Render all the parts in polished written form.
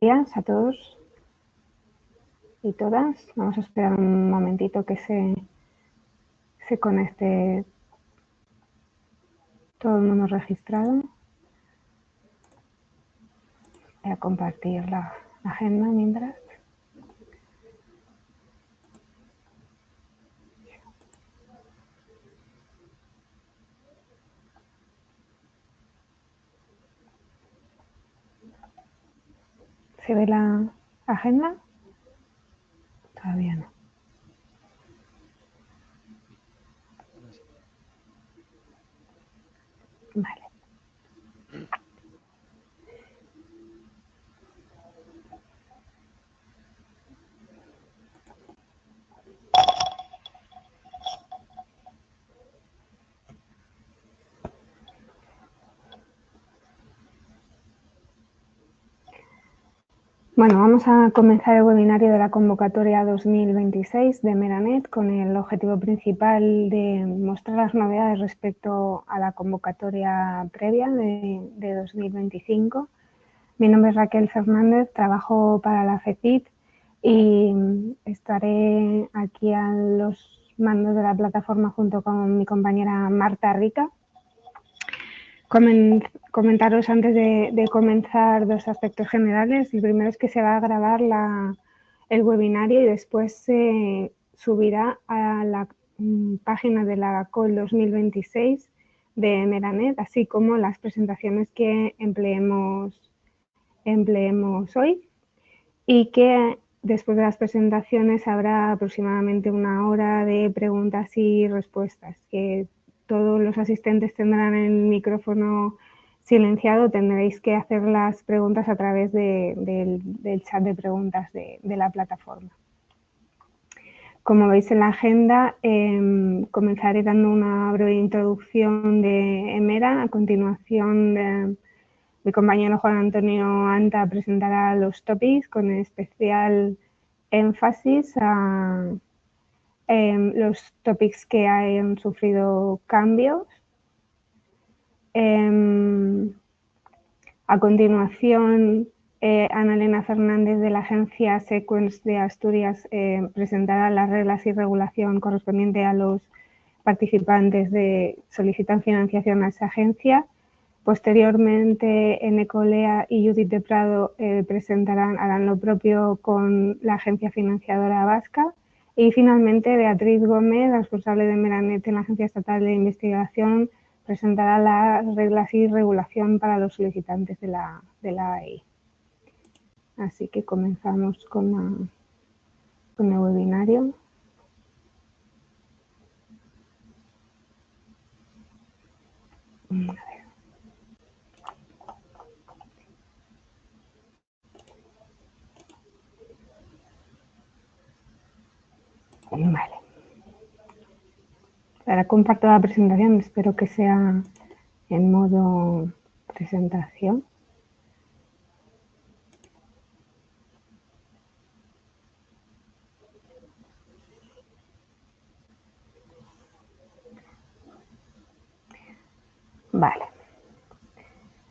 días a todos y todas. Vamos a esperar un momentito que se conecte todo el mundo registrado. Voy a compartir la agenda mientras. ¿Se ve la agenda? Todavía no. Vale. Bueno, vamos a comenzar el webinario de la convocatoria 2026 de Meranet con el objetivo principal de mostrar las novedades respecto a la convocatoria previa de 2025. Mi nombre es Raquel Fernández, trabajo para la FECIT y estaré aquí a los mandos de la plataforma junto con mi compañera Marta Rica. Comentaros antes de comenzar dos aspectos generales. El primero es que se va a grabar el webinario y después se subirá a la página de la COL 2026 de Meranet, así como las presentaciones que empleemos hoy, y que después de las presentaciones habrá aproximadamente una hora de preguntas y respuestas, que todos los asistentes tendrán el micrófono silenciado. Tendréis que hacer las preguntas a través del chat de preguntas de la plataforma. Como veis en la agenda, comenzaré dando una breve introducción de Emera. A continuación, mi compañero Juan Antonio Anta presentará los topics con especial énfasis a los topics que hayan sufrido cambios. A continuación, Ana Elena Fernández de la agencia Sequence de Asturias presentará las reglas y regulación correspondiente a los participantes de solicitan financiación a esa agencia. Posteriormente, Enecolea y Judith de Prado harán lo propio con la agencia financiadora vasca. Y finalmente, Beatriz Gómez, responsable de Meranet en la Agencia Estatal de Investigación, presentará las reglas y regulación para los solicitantes de la AEI. Así que comenzamos con el webinario. A ver. Vale. Ahora comparto la presentación, espero que sea en modo presentación. Vale.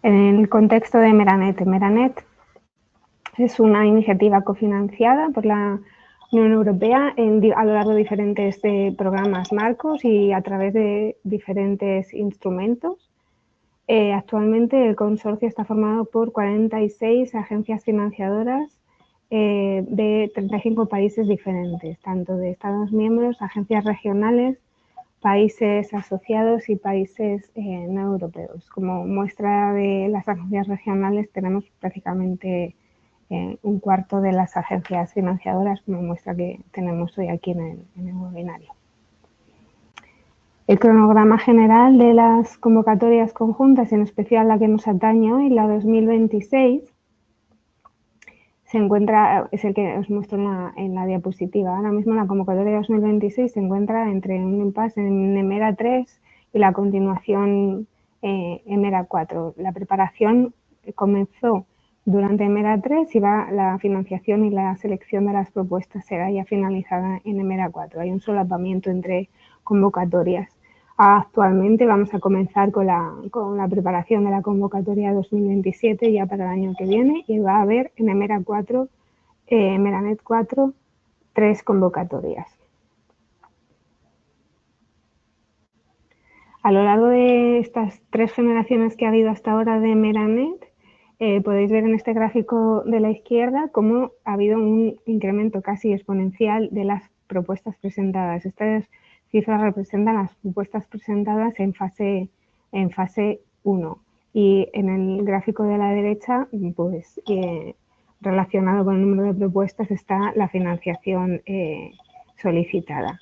En el contexto de Meranet, Meranet es una iniciativa cofinanciada por la Unión Europea a lo largo de diferentes programas marcos y a través de diferentes instrumentos. Actualmente el consorcio está formado por 46 agencias financiadoras de 35 países diferentes, tanto de Estados miembros, agencias regionales, países asociados y países no europeos. Como muestra de las agencias regionales tenemos prácticamente un cuarto de las agencias financiadoras, como muestra que tenemos hoy aquí en el webinario. El cronograma general de las convocatorias conjuntas, en especial la que nos atañe hoy, la 2026, es el que os muestro en la diapositiva. Ahora mismo la convocatoria 2026 se encuentra entre un impasse en Emera 3 y la continuación Emera 4. La preparación comenzó durante Emera 3 y la financiación y la selección de las propuestas será ya finalizada en Emera 4. Hay un solapamiento entre convocatorias. Actualmente vamos a comenzar con la preparación de la convocatoria 2027 ya para el año que viene y va a haber en Meranet 4 3 convocatorias. A lo largo de estas 3 generaciones que ha habido hasta ahora de Meranet, podéis ver en este gráfico de la izquierda cómo ha habido un incremento casi exponencial de las propuestas presentadas. Estas cifras representan las propuestas presentadas en fase 1. Y en el gráfico de la derecha, pues relacionado con el número de propuestas está la financiación solicitada.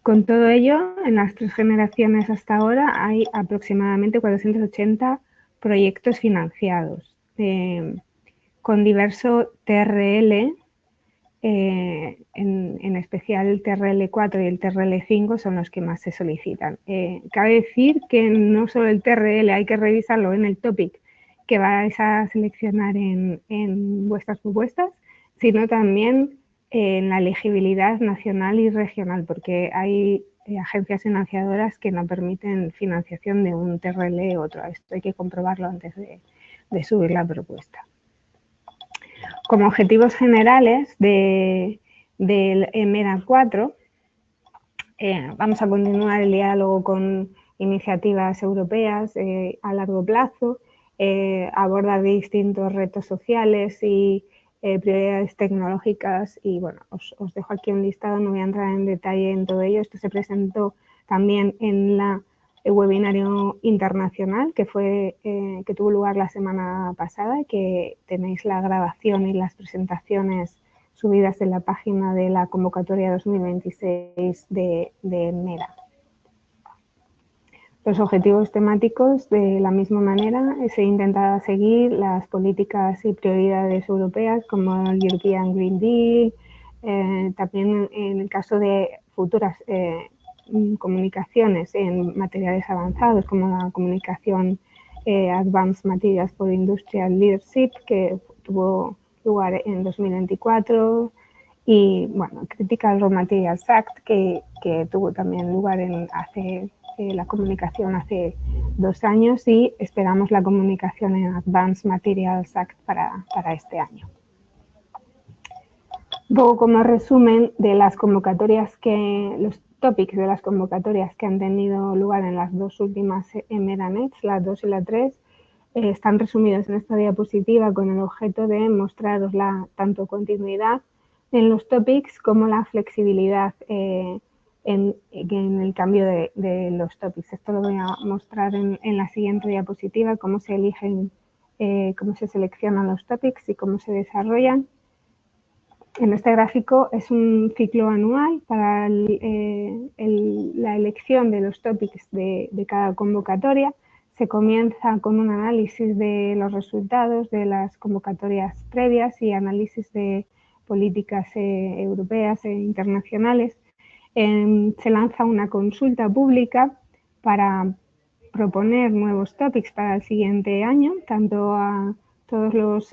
Con todo ello, en las 3 generaciones hasta ahora hay aproximadamente 480 proyectos financiados, con diverso TRL, en especial el TRL 4 y el TRL 5 son los que más se solicitan. Cabe decir que no solo el TRL hay que revisarlo en el topic que vais a seleccionar en vuestras propuestas, sino también en la elegibilidad nacional y regional, porque hay agencias financiadoras que no permiten financiación de un TRL u otro. Esto hay que comprobarlo antes de subir la propuesta. Como objetivos generales del MERA 4, vamos a continuar el diálogo con iniciativas europeas a largo plazo, abordar distintos retos sociales y prioridades tecnológicas y bueno, os dejo aquí un listado, no voy a entrar en detalle en todo ello. Esto se presentó también en el webinario internacional que tuvo lugar la semana pasada, que tenéis la grabación y las presentaciones subidas en la página de la convocatoria 2026 de MERA. Los objetivos temáticos, de la misma manera, se intenta seguir las políticas y prioridades europeas como el European Green Deal, también en el caso de futuras comunicaciones en materiales avanzados como la comunicación Advanced Materials for Industrial Leadership, que tuvo lugar en 2024, y bueno, Critical Raw Materials Act, que tuvo también lugar la comunicación hace 2 años, y esperamos la comunicación en Advanced Materials Act para este año. Un poco como resumen de las convocatorias los topics de las convocatorias que han tenido lugar en las 2 últimas Meranets, la 2 y la 3, están resumidos en esta diapositiva con el objeto de mostraros tanto continuidad en los topics como la flexibilidad en el cambio de los topics. Esto lo voy a mostrar en la siguiente diapositiva, cómo se eligen, cómo se seleccionan los topics y cómo se desarrollan. En este gráfico es un ciclo anual para la elección de los topics de cada convocatoria. Se comienza con un análisis de los resultados de las convocatorias previas y análisis de políticas europeas e internacionales. Se lanza una consulta pública para proponer nuevos topics para el siguiente año, tanto a todos los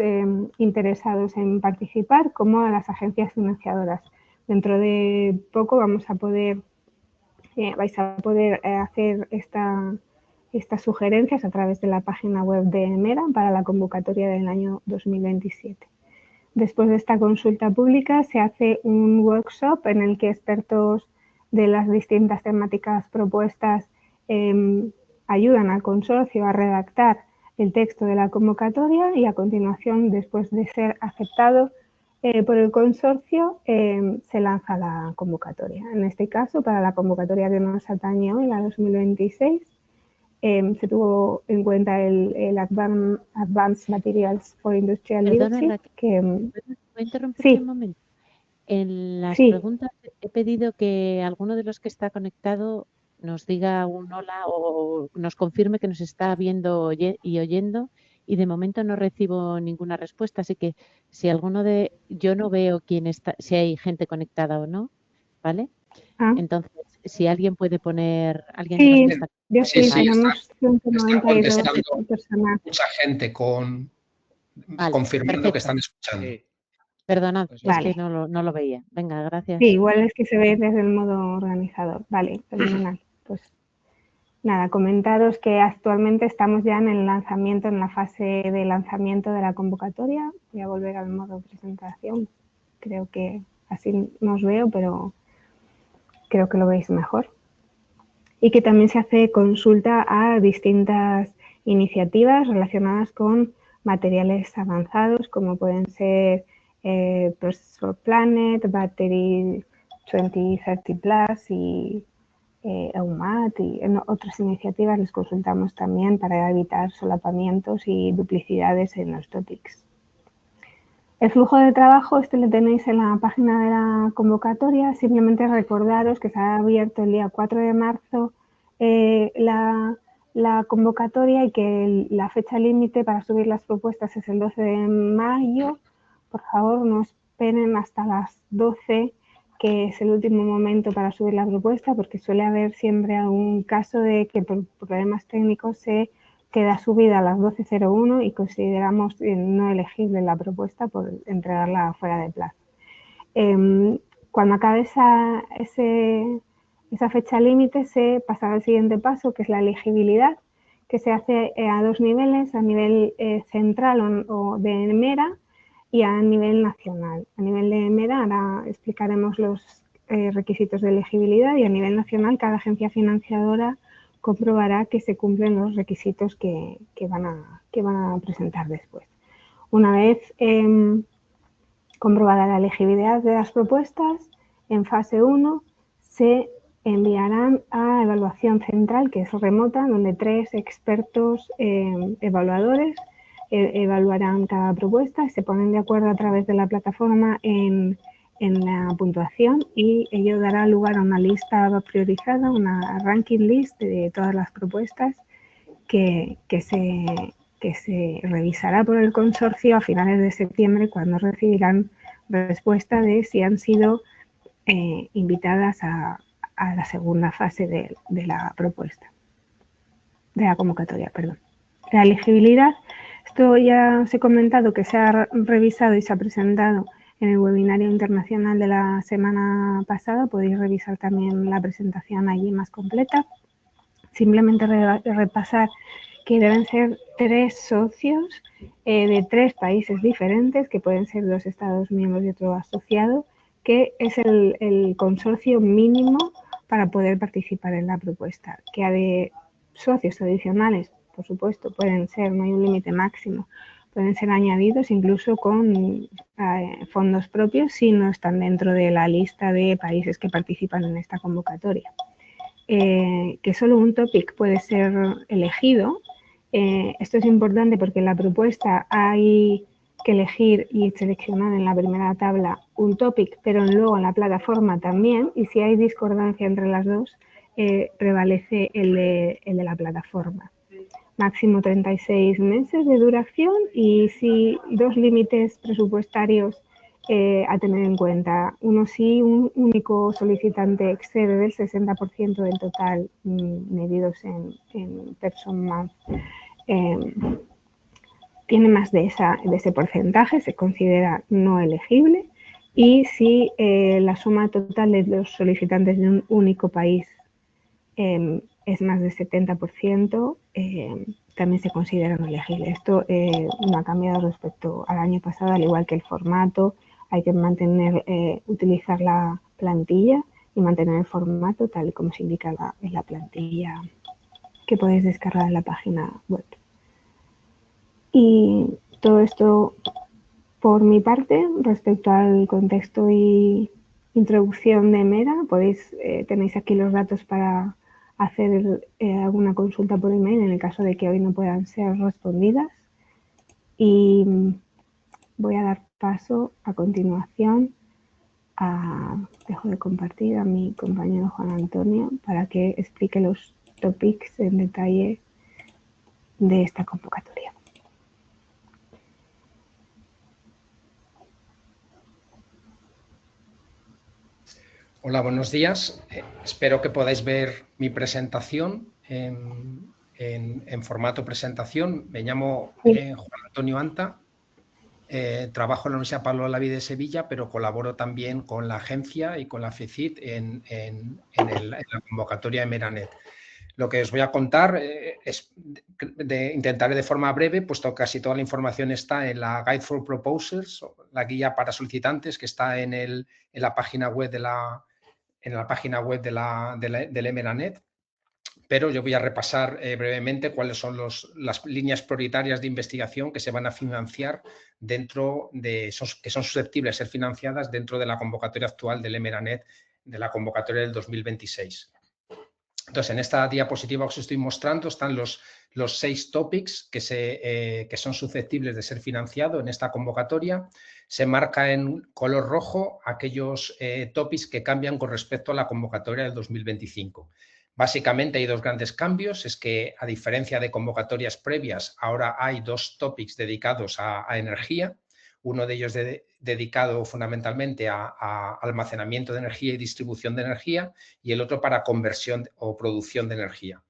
interesados en participar como a las agencias financiadoras. Dentro de poco vais a poder hacer estas sugerencias a través de la página web de MERA para la convocatoria del año 2027. Después de esta consulta pública se hace un workshop en el que expertos de las distintas temáticas propuestas ayudan al consorcio a redactar el texto de la convocatoria y a continuación, después de ser aceptado por el consorcio, se lanza la convocatoria. En este caso, para la convocatoria que nos atañe hoy, la 2026, se tuvo en cuenta el Advanced Materials for Industrial Leadership. ¿Puedo interrumpir un momento? En las preguntas he pedido que alguno de los que está conectado nos diga un hola o nos confirme que nos está viendo y oyendo, y de momento no recibo ninguna respuesta, así que si yo no veo quién está, si hay gente conectada o no, ¿vale? Entonces, si alguien puede poner, alguien de los que está tenemos 192 personas. Mucha gente confirmando que están escuchando. Perdonad, es que no lo veía. Venga, gracias. Sí, igual es que se ve desde el modo organizador. Vale, fenomenal. pues nada, comentaros que actualmente estamos ya en el lanzamiento, en la fase de lanzamiento de la convocatoria. Voy a volver al modo presentación. Creo que así no os veo, pero creo que lo veis mejor. Y que también se hace consulta a distintas iniciativas relacionadas con materiales avanzados, como pueden ser Process for Planet, Battery 2030 Plus y EUMAT y en otras iniciativas les consultamos también para evitar solapamientos y duplicidades en los topics. El flujo de trabajo, lo tenéis en la página de la convocatoria. Simplemente recordaros que se ha abierto el día 4 de marzo la convocatoria y que la fecha límite para subir las propuestas es el 12 de mayo. Por favor, no esperen hasta las 12, que es el último momento para subir la propuesta, porque suele haber siempre algún caso de que por problemas técnicos se queda subida a las 12:01 y consideramos no elegible la propuesta por entregarla fuera de plazo. Cuando acabe esa fecha límite se pasará al siguiente paso, que es la elegibilidad, que se hace a dos niveles, a nivel central o de Mera y a nivel nacional. A nivel de Mera ahora explicaremos los requisitos de elegibilidad y a nivel nacional cada agencia financiadora comprobará que se cumplen los requisitos que van a presentar después. Una vez comprobada la elegibilidad de las propuestas, en fase 1 se enviarán a evaluación central, que es remota, donde 3 expertos evaluadores evaluarán cada propuesta y se ponen de acuerdo a través de la plataforma en la puntuación y ello dará lugar a una lista priorizada, una ranking list de todas las propuestas que se revisará por el consorcio a finales de septiembre, cuando recibirán respuesta de si han sido invitadas a la segunda fase de la propuesta, de la convocatoria, perdón. La elegibilidad, esto ya os he comentado que se ha revisado y se ha presentado en el webinario internacional de la semana pasada. Podéis revisar también la presentación allí más completa. Simplemente repasar que deben ser 3 socios de 3 países diferentes, que pueden ser 2 Estados miembros y otro asociado, que es el consorcio mínimo para poder participar en la propuesta. Que de socios adicionales, por supuesto, pueden ser, no hay un límite máximo, pueden ser añadidos incluso con fondos propios si no están dentro de la lista de países que participan en esta convocatoria. Que solo un topic puede ser elegido. Esto es importante porque en la propuesta hay que elegir y seleccionar en la primera tabla un topic, pero luego en la plataforma también, y si hay discordancia entre las dos, prevalece el de la plataforma. Máximo 36 meses de duración y si 2 límites presupuestarios a tener en cuenta. Uno, si un único solicitante excede del 60% del total medidos en person month, tiene más de ese porcentaje, se considera no elegible. Y si la suma total de los solicitantes de un único país es más del 70%, también se considera no elegible. Esto no ha cambiado respecto al año pasado, al igual que el formato. Hay que mantener, utilizar la plantilla y mantener el formato tal y como se indica en la plantilla que podéis descargar en la página web. Y todo esto por mi parte respecto al contexto y introducción de Mera. Tenéis aquí los datos para hacer alguna consulta por email en el caso de que hoy no puedan ser respondidas. Y voy a dar paso a continuación dejo de compartir a mi compañero Juan Antonio para que explique los topics en detalle de esta convocatoria. Hola, buenos días. Espero que podáis ver mi presentación en formato presentación. Me llamo Juan Antonio Anta. trabajo en la Universidad Pablo Olavide de Sevilla, pero colaboro también con la agencia y con la FECIT en la convocatoria de Meranet. Lo que os voy a contar intentaré de forma breve, puesto que casi toda la información está en la Guide for Proposers, la guía para solicitantes, que está en la página web del Meranet. Pero yo voy a repasar brevemente cuáles son las líneas prioritarias de investigación que se van a financiar que son susceptibles de ser financiadas dentro de la convocatoria actual del Meranet, de la convocatoria del 2026. Entonces, en esta diapositiva que os estoy mostrando están los 6 topics que son susceptibles de ser financiados en esta convocatoria. Se marca en color rojo aquellos topics que cambian con respecto a la convocatoria del 2025. Básicamente hay 2 grandes cambios, es que a diferencia de convocatorias previas, ahora hay 2 topics dedicados a energía, uno de ellos dedicado fundamentalmente a almacenamiento de energía y distribución de energía y el otro para conversión o producción de energía.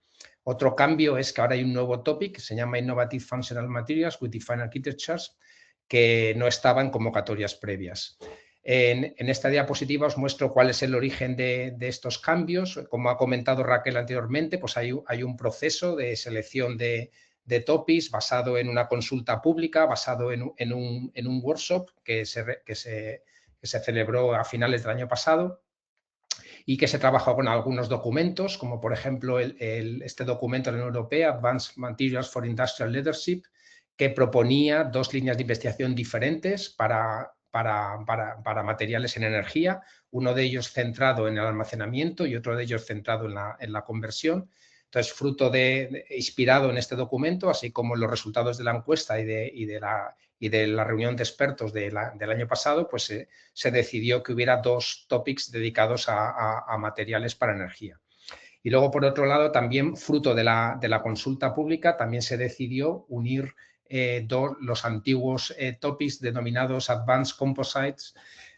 Otro cambio es que ahora hay un nuevo topic que se llama Innovative Functional Materials with Defined Architectures, que no estaba en convocatorias previas. En esta diapositiva os muestro cuál es el origen de estos cambios. Como ha comentado Raquel anteriormente, pues hay un proceso de selección de topics basado en una consulta pública, basado en un workshop que se celebró a finales del año pasado y que se trabajó con algunos documentos, como por ejemplo este documento de la Unión Europea, Advanced Materials for Industrial Leadership, que proponía 2 líneas de investigación diferentes para materiales en energía, uno de ellos centrado en el almacenamiento y otro de ellos centrado en la conversión. Entonces, inspirado en este documento, así como los resultados de la encuesta y de la reunión de expertos del año pasado, pues se decidió que hubiera 2 topics dedicados a materiales para energía. Y luego, por otro lado, también fruto de la consulta pública, también se decidió unir los antiguos topics denominados Advanced Composites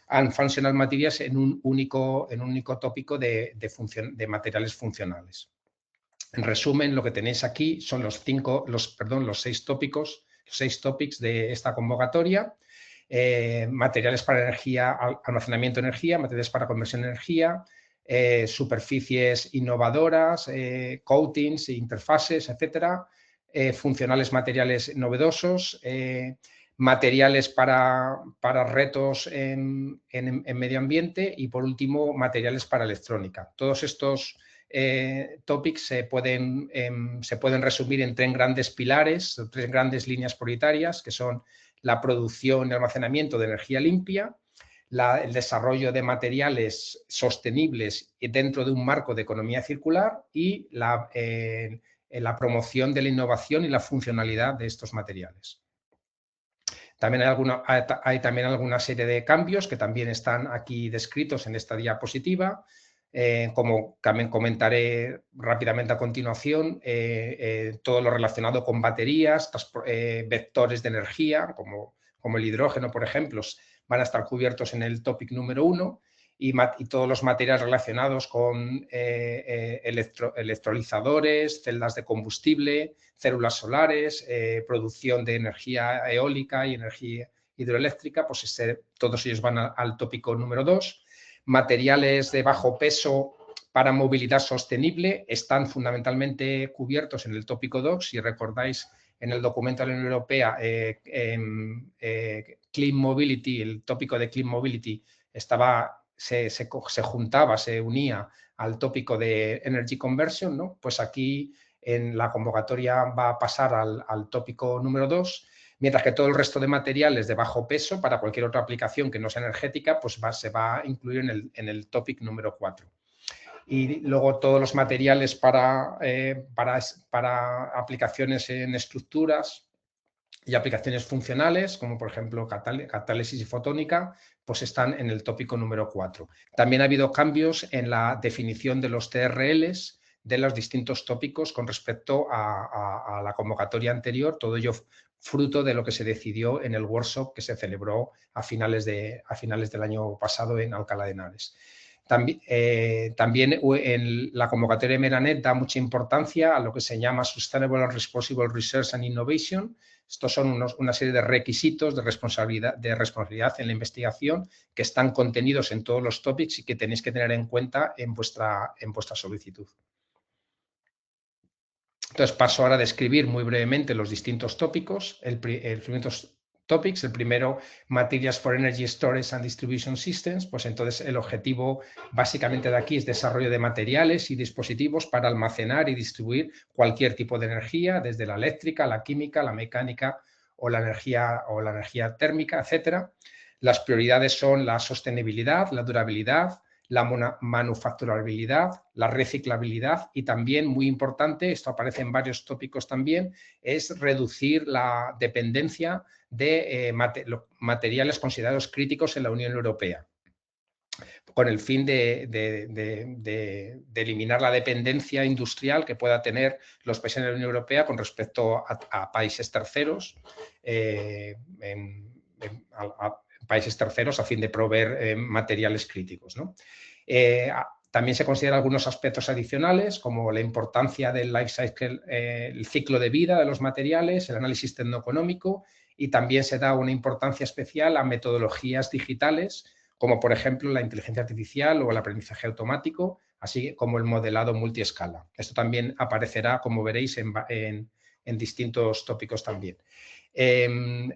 and Functional Materials en un único tópico de materiales funcionales. En resumen, lo que tenéis aquí son los 6 topics de esta convocatoria. Materiales para energía, almacenamiento de energía, materiales para conversión de energía, superficies innovadoras, coatings, interfaces, etcétera, funcionales materiales novedosos, materiales para retos en medio ambiente y, por último, materiales para electrónica. Todos estos topics se pueden resumir en 3 grandes pilares, 3 grandes líneas prioritarias, que son la producción y almacenamiento de energía limpia, el desarrollo de materiales sostenibles dentro de un marco de economía circular y la promoción de la innovación y la funcionalidad de estos materiales. También hay también alguna serie de cambios que también están aquí descritos en esta diapositiva. Como también comentaré rápidamente a continuación, todo lo relacionado con baterías, vectores de energía, como el hidrógeno, por ejemplo, van a estar cubiertos en el topic número 1 y todos los materiales relacionados con electrolizadores, celdas de combustible, células solares, producción de energía eólica y energía hidroeléctrica, pues todos ellos van al tópico número 2. Materiales de bajo peso para movilidad sostenible están fundamentalmente cubiertos en el tópico 2. Si recordáis, en el documento de la Unión Europea, Clean Mobility, el tópico de Clean Mobility se unía al tópico de Energy Conversion, ¿no? Pues aquí en la convocatoria va a pasar al tópico número 2, mientras que todo el resto de materiales de bajo peso para cualquier otra aplicación que no sea energética, pues se va a incluir en el topic número 4. Y luego todos los materiales para aplicaciones en estructuras y aplicaciones funcionales, como por ejemplo catálisis y fotónica, pues están en el tópico número 4. También ha habido cambios en la definición de los TRLs de los distintos tópicos con respecto a la convocatoria anterior, todo ello fruto de lo que se decidió en el workshop que se celebró a finales del año pasado en Alcalá de Henares. También en la convocatoria de Meranet da mucha importancia a lo que se llama Sustainable and Responsible Research and Innovation. Estos son una serie de requisitos de responsabilidad en la investigación que están contenidos en todos los topics y que tenéis que tener en cuenta en vuestra solicitud. Entonces paso ahora a describir muy brevemente los distintos tópicos. El primero, Materials for Energy Storage and Distribution Systems. Pues entonces el objetivo básicamente de aquí es desarrollo de materiales y dispositivos para almacenar y distribuir cualquier tipo de energía, desde la eléctrica, la química, la mecánica o la energía térmica, etcétera. Las prioridades son la sostenibilidad, la durabilidad, la manufacturabilidad, la reciclabilidad y también, muy importante, esto aparece en varios tópicos también, es reducir la dependencia de materiales considerados críticos en la Unión Europea, con el fin de eliminar la dependencia industrial que pueda tener los países de la Unión Europea con respecto a países terceros, países terceros a fin de proveer materiales críticos, ¿no? También se consideran algunos aspectos adicionales, como la importancia del life cycle, el ciclo de vida de los materiales, el análisis tecnoeconómico, y también se da una importancia especial a metodologías digitales, como por ejemplo la inteligencia artificial o el aprendizaje automático, así como el modelado multiescala. Esto también aparecerá, como veréis, en distintos tópicos también. El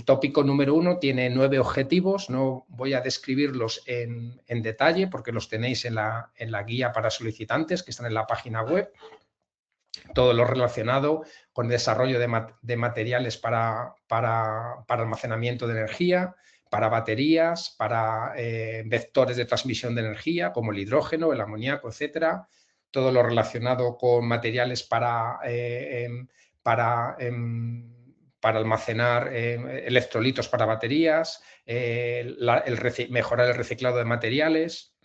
tópico número 1 tiene 9 objetivos, no voy a describirlos en detalle porque los tenéis en la guía para solicitantes que están en la página web. Todo lo relacionado con el desarrollo de materiales para almacenamiento de energía, para baterías, para vectores de transmisión de energía como el hidrógeno, el amoníaco, etcétera. Todo lo relacionado con materiales para almacenar electrolitos para baterías, mejorar el reciclado de materiales,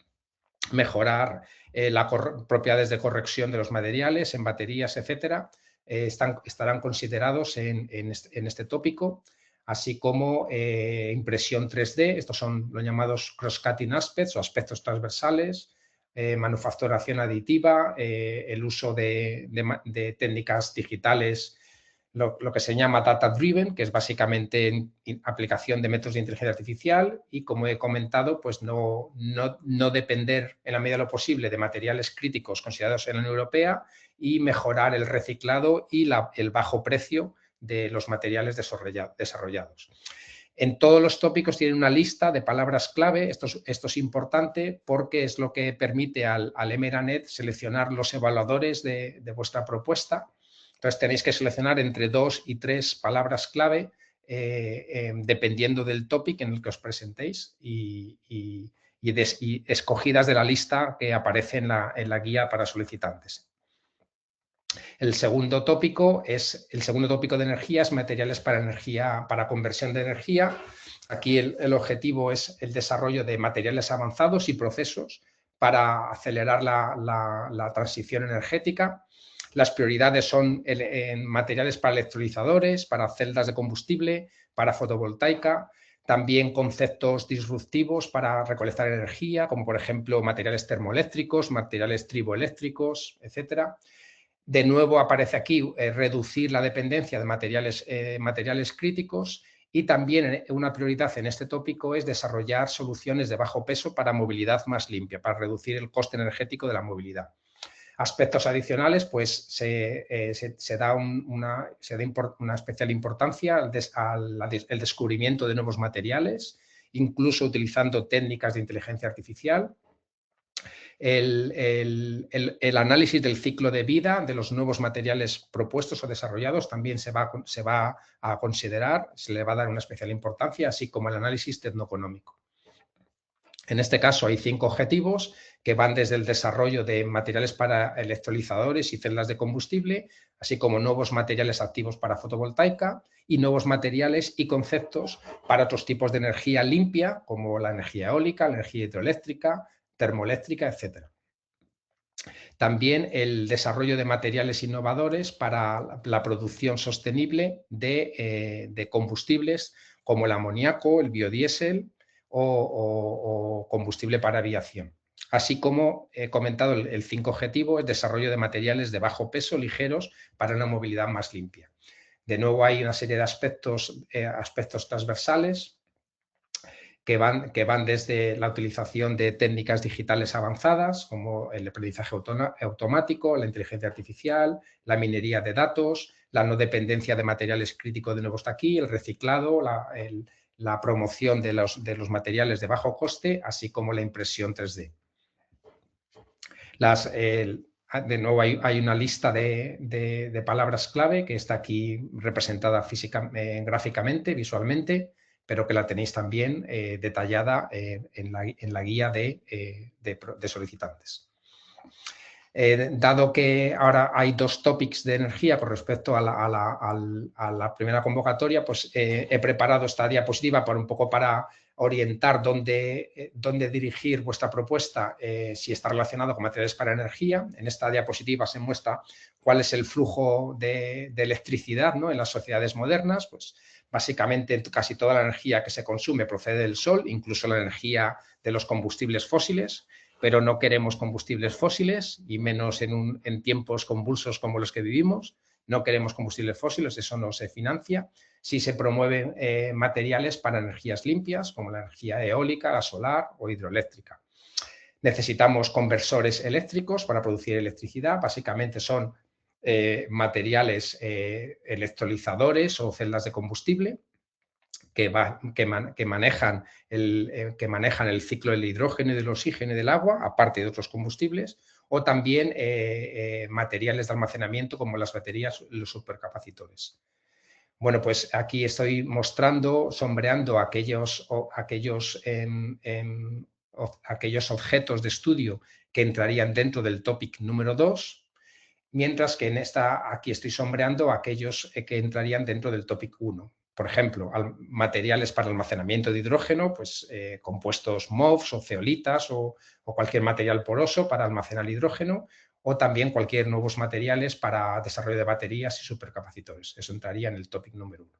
mejorar las propiedades de corrección de los materiales en baterías, etcétera, estarán considerados en este tópico, así como impresión 3D, estos son los llamados cross-cutting aspects o aspectos transversales, manufacturación aditiva, el uso de técnicas digitales, lo que se llama data driven, que es básicamente aplicación de métodos de inteligencia artificial y, como he comentado, pues no depender en la medida de lo posible de materiales críticos considerados en la Unión Europea y mejorar el reciclado y el bajo precio de los materiales desarrollados. En todos los tópicos tienen una lista de palabras clave. Esto es importante porque es lo que permite al Meranet seleccionar los evaluadores de vuestra propuesta. Entonces tenéis que seleccionar entre 2 y 3 palabras clave dependiendo del tópico en el que os presentéis y escogidas de la lista que aparece en la guía para solicitantes. El segundo tópico de energía es materiales para conversión de energía. Aquí el objetivo es el desarrollo de materiales avanzados y procesos para acelerar la transición energética. Las prioridades son en materiales para electrolizadores, para celdas de combustible, para fotovoltaica, también conceptos disruptivos para recolectar energía, como por ejemplo materiales termoeléctricos, materiales triboeléctricos, etcétera. De nuevo aparece aquí reducir la dependencia de materiales críticos y también una prioridad en este tópico es desarrollar soluciones de bajo peso para movilidad más limpia, para reducir el coste energético de la movilidad. Aspectos adicionales, pues se da una especial importancia al descubrimiento de nuevos materiales, incluso utilizando técnicas de inteligencia artificial. El análisis del ciclo de vida de los nuevos materiales propuestos o desarrollados también se va a considerar, se le va a dar una especial importancia, así como el análisis tecnoeconómico. En este caso hay 5 objetivos que van desde el desarrollo de materiales para electrolizadores y celdas de combustible, así como nuevos materiales activos para fotovoltaica y nuevos materiales y conceptos para otros tipos de energía limpia, como la energía eólica, la energía hidroeléctrica, termoeléctrica, etc. También el desarrollo de materiales innovadores para la producción sostenible de combustibles como el amoníaco, el biodiesel o combustible para aviación. Así como he comentado, el 5 objetivo es desarrollo de materiales de bajo peso, ligeros, para una movilidad más limpia. De nuevo, hay una serie de aspectos transversales que van desde la utilización de técnicas digitales avanzadas, como el aprendizaje automático, la inteligencia artificial, la minería de datos, la no dependencia de materiales críticos de nuevo está aquí, el reciclado, la promoción de los materiales de bajo coste, así como la impresión 3D. De nuevo hay una lista de palabras clave que está aquí representada gráficamente, visualmente, pero que la tenéis también detallada en la guía de solicitantes. Dado que ahora hay 2 topics de energía con respecto a la primera convocatoria, pues he preparado esta diapositiva para orientar dónde dirigir vuestra propuesta si está relacionado con materiales para energía. En esta diapositiva se muestra cuál es el flujo de electricidad, ¿no?, en las sociedades modernas. Pues básicamente casi toda la energía que se consume procede del sol, incluso la energía de los combustibles fósiles, pero no queremos combustibles fósiles y menos en tiempos convulsos como los que vivimos. No queremos combustibles fósiles, eso no se financia. Sí se promueven materiales para energías limpias, como la energía eólica, la solar o hidroeléctrica. Necesitamos conversores eléctricos para producir electricidad. Básicamente son materiales electrolizadores o celdas de combustible que manejan el ciclo del hidrógeno y del oxígeno y del agua, aparte de otros combustibles, o también materiales de almacenamiento como las baterías y los supercapacitores. Bueno, pues aquí estoy sombreando aquellos objetos de estudio que entrarían dentro del topic número 2, mientras que aquí estoy sombreando aquellos que entrarían dentro del topic 1. Por ejemplo, materiales para almacenamiento de hidrógeno, pues compuestos MOFs o zeolitas o cualquier material poroso para almacenar hidrógeno, o también cualquier nuevos materiales para desarrollo de baterías y supercapacitores. Eso entraría en el topic número 1.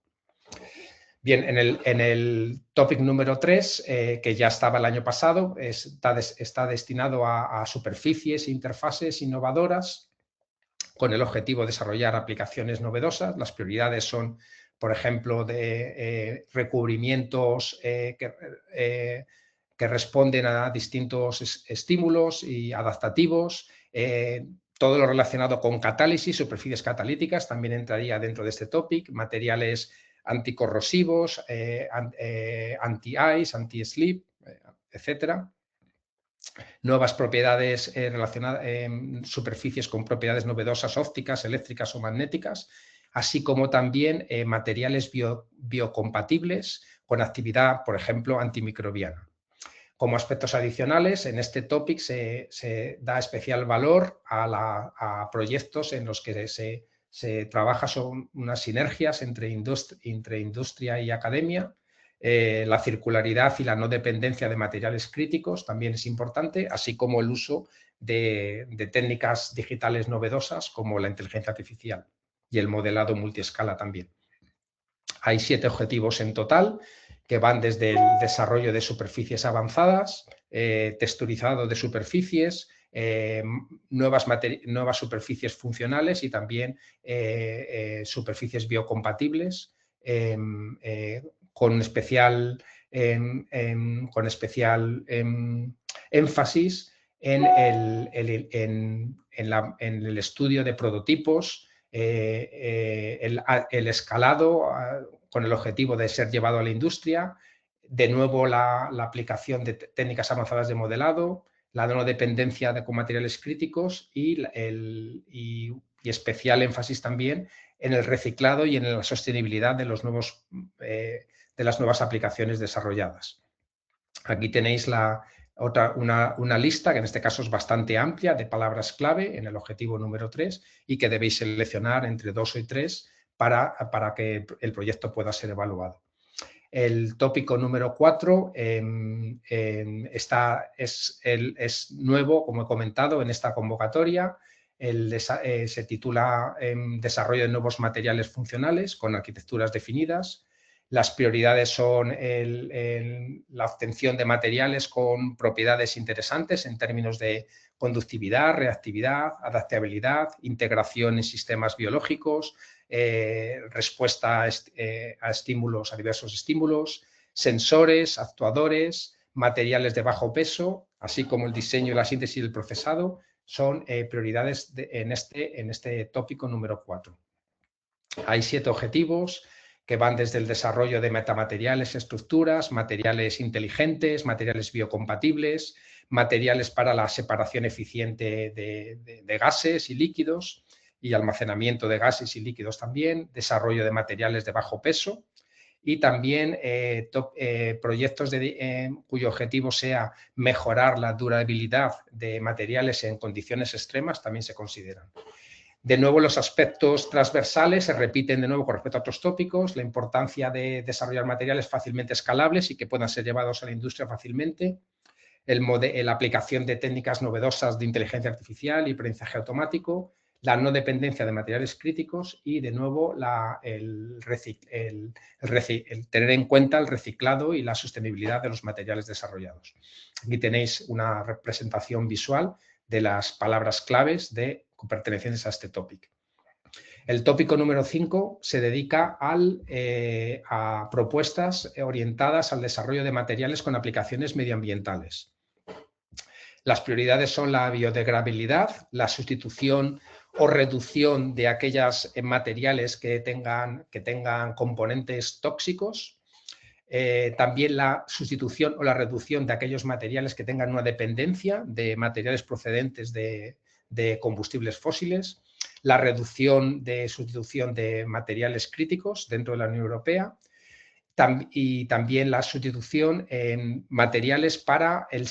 Bien, en el topic número 3, que ya estaba el año pasado, está destinado a superficies e interfaces innovadoras con el objetivo de desarrollar aplicaciones novedosas. Las prioridades son, por ejemplo, de recubrimientos que responden a distintos estímulos y adaptativos. Todo lo relacionado con catálisis, superficies catalíticas, también entraría dentro de este topic. Materiales anticorrosivos, anti-ice, anti-slip, etcétera. Nuevas propiedades relacionadas en superficies con propiedades novedosas ópticas, eléctricas o magnéticas, así como también materiales biocompatibles con actividad, por ejemplo, antimicrobiana. Como aspectos adicionales, en este topic se da especial valor a proyectos en los que se trabaja sobre unas sinergias entre industria y academia. La circularidad y la no dependencia de materiales críticos también es importante, así como el uso de técnicas digitales novedosas como la inteligencia artificial y el modelado multiescala también. Hay 7 objetivos en total que van desde el desarrollo de superficies avanzadas, texturizado de superficies, nuevas superficies funcionales y también superficies biocompatibles, con especial énfasis en el estudio de prototipos, el escalado con el objetivo de ser llevado a la industria, de nuevo la aplicación de técnicas avanzadas de modelado, la no dependencia con materiales críticos y especial énfasis también en el reciclado y en la sostenibilidad de las nuevas aplicaciones desarrolladas. Aquí tenéis una lista, que en este caso es bastante amplia, de palabras clave en el objetivo número 3 y que debéis seleccionar entre 2 y 3 para que el proyecto pueda ser evaluado. El tópico número 4 es nuevo, como he comentado, en esta convocatoria. Se titula Desarrollo de nuevos materiales funcionales con arquitecturas definidas. Las prioridades son la obtención de materiales con propiedades interesantes en términos de conductividad, reactividad, adaptabilidad, integración en sistemas biológicos, respuesta a estímulos, a diversos estímulos, sensores, actuadores, materiales de bajo peso, así como el diseño, la síntesis y el procesado, son prioridades en este tópico número 4. Hay 7 objetivos que van desde el desarrollo de metamateriales, estructuras, materiales inteligentes, materiales biocompatibles, materiales para la separación eficiente de gases y líquidos y almacenamiento de gases y líquidos también, desarrollo de materiales de bajo peso y también proyectos cuyo objetivo sea mejorar la durabilidad de materiales en condiciones extremas también se consideran. De nuevo, los aspectos transversales se repiten de nuevo con respecto a otros tópicos, la importancia de desarrollar materiales fácilmente escalables y que puedan ser llevados a la industria fácilmente, la aplicación de técnicas novedosas de inteligencia artificial y aprendizaje automático, la no dependencia de materiales críticos y, de nuevo, el tener en cuenta el reciclado y la sostenibilidad de los materiales desarrollados. Aquí tenéis una representación visual de las palabras claves pertenecientes a este tópico. El tópico número 5 se dedica a propuestas orientadas al desarrollo de materiales con aplicaciones medioambientales. Las prioridades son la biodegradabilidad, la sustitución o reducción de aquellos materiales que tengan componentes tóxicos, también la sustitución o la reducción de aquellos materiales que tengan una dependencia de materiales procedentes de combustibles fósiles, la reducción de sustitución de materiales críticos dentro de la Unión Europea y también la sustitución en materiales para el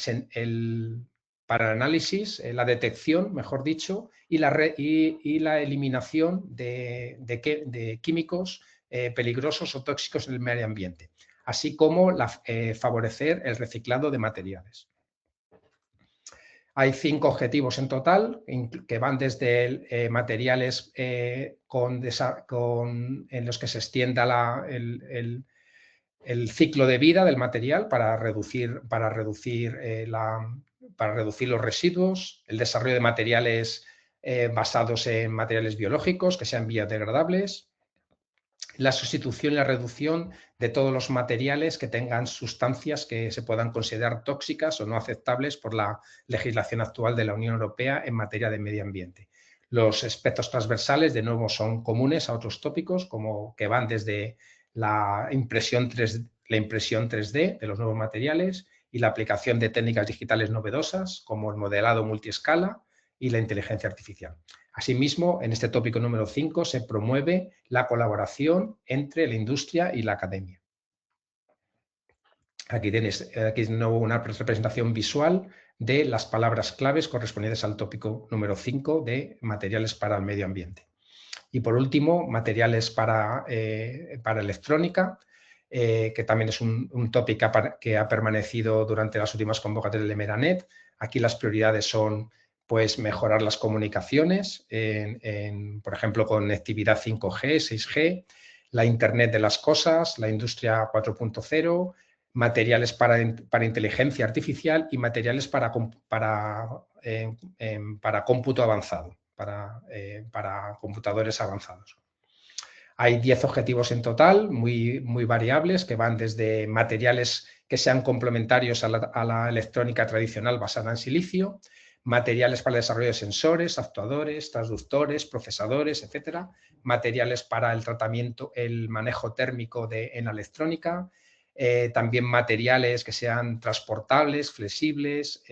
análisis, la detección, mejor dicho, y la eliminación de químicos peligrosos o tóxicos en el medio ambiente, así como favorecer el reciclado de materiales. Hay 5 objetivos en total que van desde materiales en los que se extienda el ciclo de vida del material para reducir los residuos, el desarrollo de materiales basados en materiales biológicos que sean biodegradables, la sustitución y la reducción de todos los materiales que tengan sustancias que se puedan considerar tóxicas o no aceptables por la legislación actual de la Unión Europea en materia de medio ambiente. Los aspectos transversales, de nuevo, son comunes a otros tópicos, como que van desde la impresión 3D de los nuevos materiales y la aplicación de técnicas digitales novedosas, como el modelado multiescala y la inteligencia artificial. Asimismo, en este tópico número 5 se promueve la colaboración entre la industria y la academia. Aquí tenéis de nuevo una representación visual de las palabras claves correspondientes al tópico número 5 de materiales para el medio ambiente. Y por último, materiales para electrónica, que también es un tópico que ha permanecido durante las últimas convocatorias de Meranet. Aquí las prioridades son pues mejorar las comunicaciones, por ejemplo, conectividad 5G, 6G, la Internet de las cosas, la industria 4.0, materiales para inteligencia artificial y materiales para cómputo avanzado, para computadores avanzados. Hay 10 objetivos en total, muy variables, que van desde materiales que sean complementarios a la electrónica tradicional basada en silicio, materiales para el desarrollo de sensores, actuadores, transductores, procesadores, etcétera, materiales para el tratamiento, el manejo térmico en la electrónica, también materiales que sean transportables, flexibles,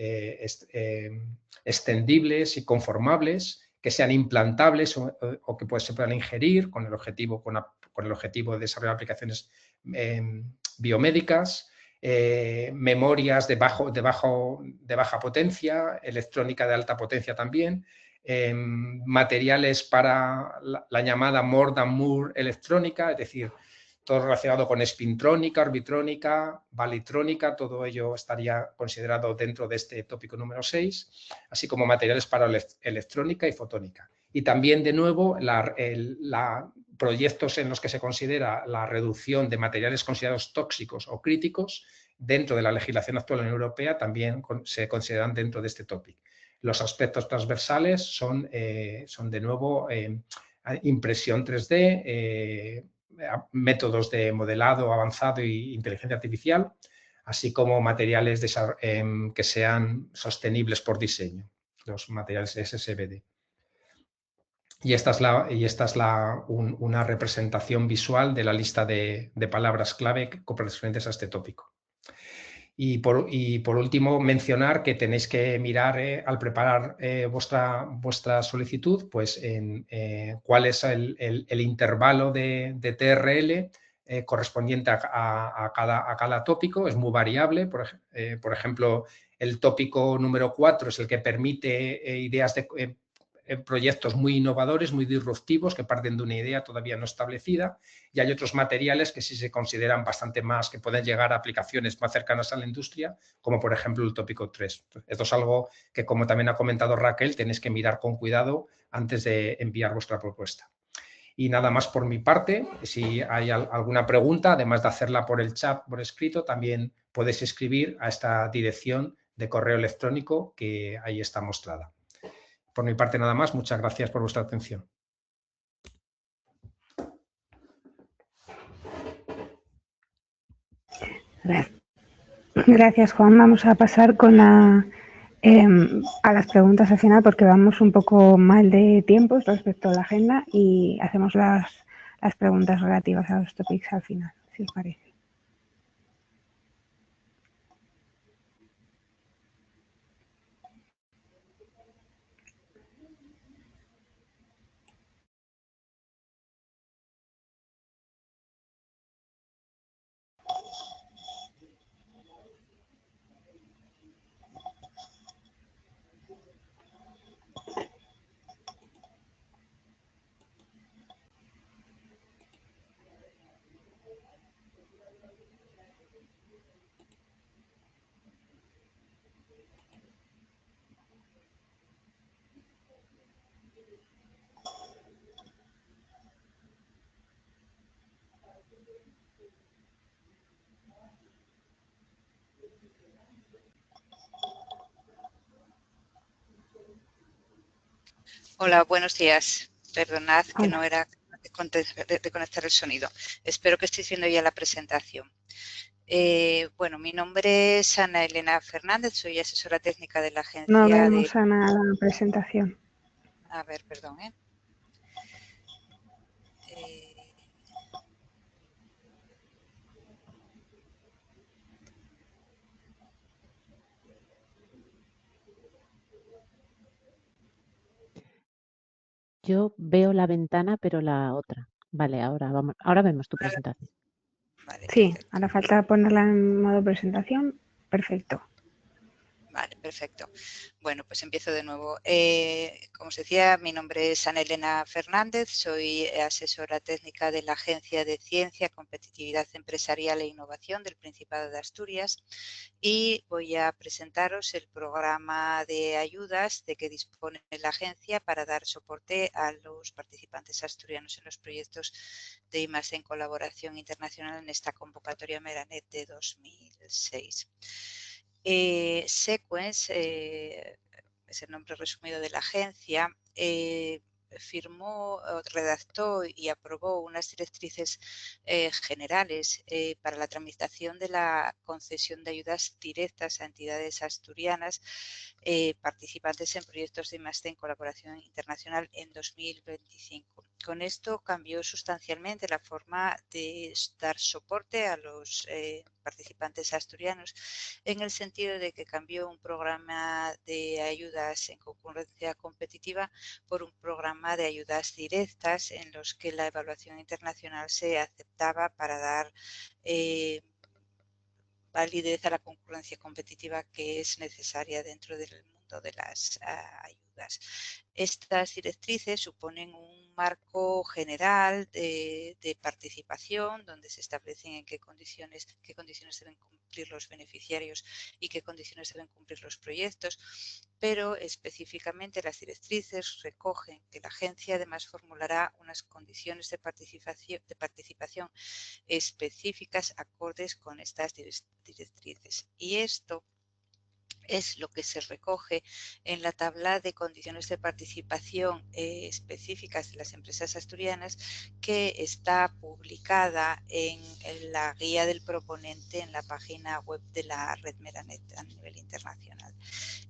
extendibles y conformables, que sean implantables o que se puedan ingerir con el objetivo de desarrollar aplicaciones biomédicas, memorias de baja potencia, electrónica de alta potencia también, materiales para la llamada More than Moore electrónica, es decir, todo relacionado con spintrónica, orbitrónica, balitrónica, todo ello estaría considerado dentro de este tópico número 6, así como materiales para electrónica y fotónica. Y también, de nuevo, proyectos en los que se considera la reducción de materiales considerados tóxicos o críticos dentro de la legislación actual de la Unión Europea también se consideran dentro de este tópico. Los aspectos transversales son de nuevo, impresión 3D, métodos de modelado avanzado e inteligencia artificial, así como materiales que sean sostenibles por diseño, los materiales SSBD. Y esta es una representación visual de la lista de palabras clave correspondientes a este tópico. Y por último, mencionar que tenéis que mirar al preparar vuestra solicitud, pues cuál es el intervalo de TRL correspondiente a cada tópico. Es muy variable. Por ejemplo, el tópico número 4 es el que permite ideas de proyectos muy innovadores, muy disruptivos, que parten de una idea todavía no establecida, y hay otros materiales que sí se consideran bastante más, que pueden llegar a aplicaciones más cercanas a la industria, como por ejemplo el tópico 3. Esto es algo que, como también ha comentado Raquel, tenéis que mirar con cuidado antes de enviar vuestra propuesta. Y nada más por mi parte. Si hay alguna pregunta, además de hacerla por el chat, por escrito, también podéis escribir a esta dirección de correo electrónico que ahí está mostrada. Por mi parte, nada más. Muchas gracias por vuestra atención. Gracias, Juan. Vamos a pasar con a las preguntas al final porque vamos un poco mal de tiempo respecto a la agenda y hacemos las preguntas relativas a los topics al final, si os parece. Hola, buenos días. Perdonad que no era de conectar el sonido. Espero que estéis viendo ya la presentación. Bueno, mi nombre es Ana Elena Fernández, soy asesora técnica de la agencia. No vemos, Ana, la presentación. A ver, perdón, Yo veo la ventana, pero la otra. Vale, ahora vemos tu presentación. Vale, sí, perfecto. ahora falta ponerla en modo presentación. Perfecto. Vale, perfecto. Bueno, pues empiezo de nuevo. Como os decía, mi nombre es Ana Elena Fernández, soy asesora técnica de la Agencia de Ciencia, Competitividad Empresarial e Innovación del Principado de Asturias y voy a presentaros el programa de ayudas de que dispone la agencia para dar soporte a los participantes asturianos en los proyectos de I+D en colaboración internacional en esta convocatoria Meranet de 2006. Sequence es el nombre resumido de la agencia, firmó, redactó y aprobó unas directrices generales para la tramitación de la concesión de ayudas directas a entidades asturianas participantes en proyectos de I+D en colaboración internacional en 2025. Con esto cambió sustancialmente la forma de dar soporte a los participantes asturianos en el sentido de que cambió un programa de ayudas en concurrencia competitiva por un programa de ayudas directas en los que la evaluación internacional se aceptaba para dar validez a la concurrencia competitiva que es necesaria dentro del mundo de las ayudas. ayudas. Estas directrices suponen un marco general de participación donde se establecen en qué condiciones deben cumplir los beneficiarios y qué condiciones deben cumplir los proyectos, pero específicamente las directrices recogen que la agencia además formulará unas condiciones de participación específicas acordes con estas directrices. Y esto es lo que se recoge en la tabla de condiciones de participación específicas de las empresas asturianas, que está publicada en la guía del proponente en la página web de la red Meranet a nivel internacional.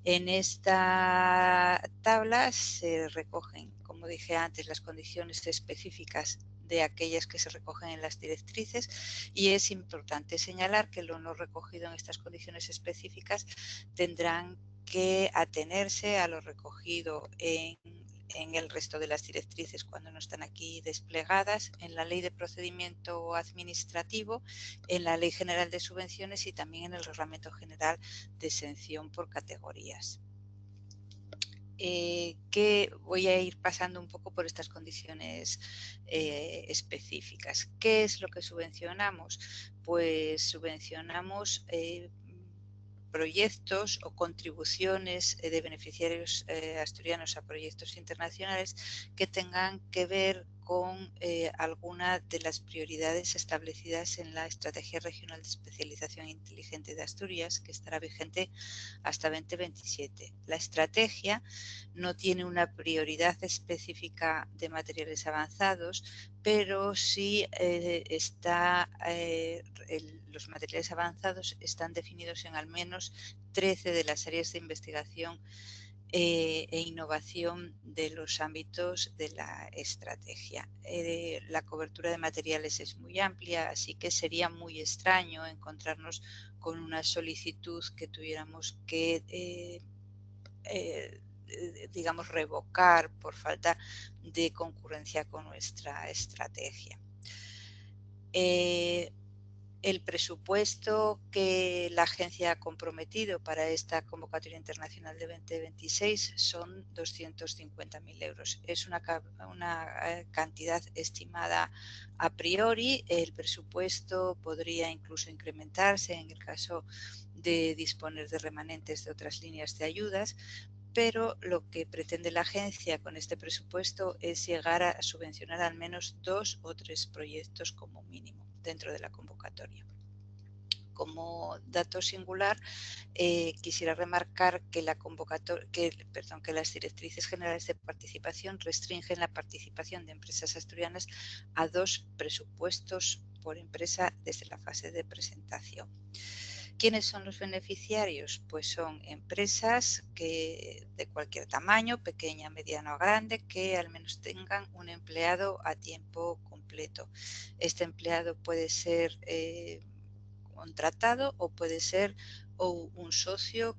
En esta tabla se recogen, como dije antes, las condiciones específicas de aquellas que se recogen en las directrices, y es importante señalar que lo no recogido en estas condiciones específicas tendrán que atenerse a lo recogido en el resto de las directrices cuando no están aquí desplegadas, en la Ley de Procedimiento Administrativo, en la Ley General de Subvenciones y también en el Reglamento General de Exención por categorías. Que voy a ir pasando un poco por estas condiciones específicas. ¿Qué es lo que subvencionamos? Pues subvencionamos proyectos o contribuciones de beneficiarios asturianos a proyectos internacionales que tengan que ver con alguna de las prioridades establecidas en la Estrategia Regional de Especialización Inteligente de Asturias, que estará vigente hasta 2027. La estrategia no tiene una prioridad específica de materiales avanzados, pero sí los materiales avanzados están definidos en al menos 13 de las áreas de investigación e innovación de los ámbitos de la estrategia. La cobertura de materiales es muy amplia, así que sería muy extraño encontrarnos con una solicitud que tuviéramos que digamos, revocar por falta de concurrencia con nuestra estrategia. El presupuesto que la agencia ha comprometido para esta convocatoria internacional de 2026 son 250.000 euros. Es una cantidad estimada a priori. El presupuesto podría incluso incrementarse en el caso de disponer de remanentes de otras líneas de ayudas, pero lo que pretende la agencia con este presupuesto es llegar a subvencionar al menos 2 o 3 proyectos como mínimo dentro de la convocatoria. Como dato singular, quisiera remarcar que las directrices generales de participación restringen la participación de empresas asturianas a 2 presupuestos por empresa desde la fase de presentación. ¿Quiénes son los beneficiarios? Pues son empresas de cualquier tamaño, pequeña, mediana o grande, que al menos tengan un empleado a tiempo completo. Este empleado puede ser contratado o puede ser un socio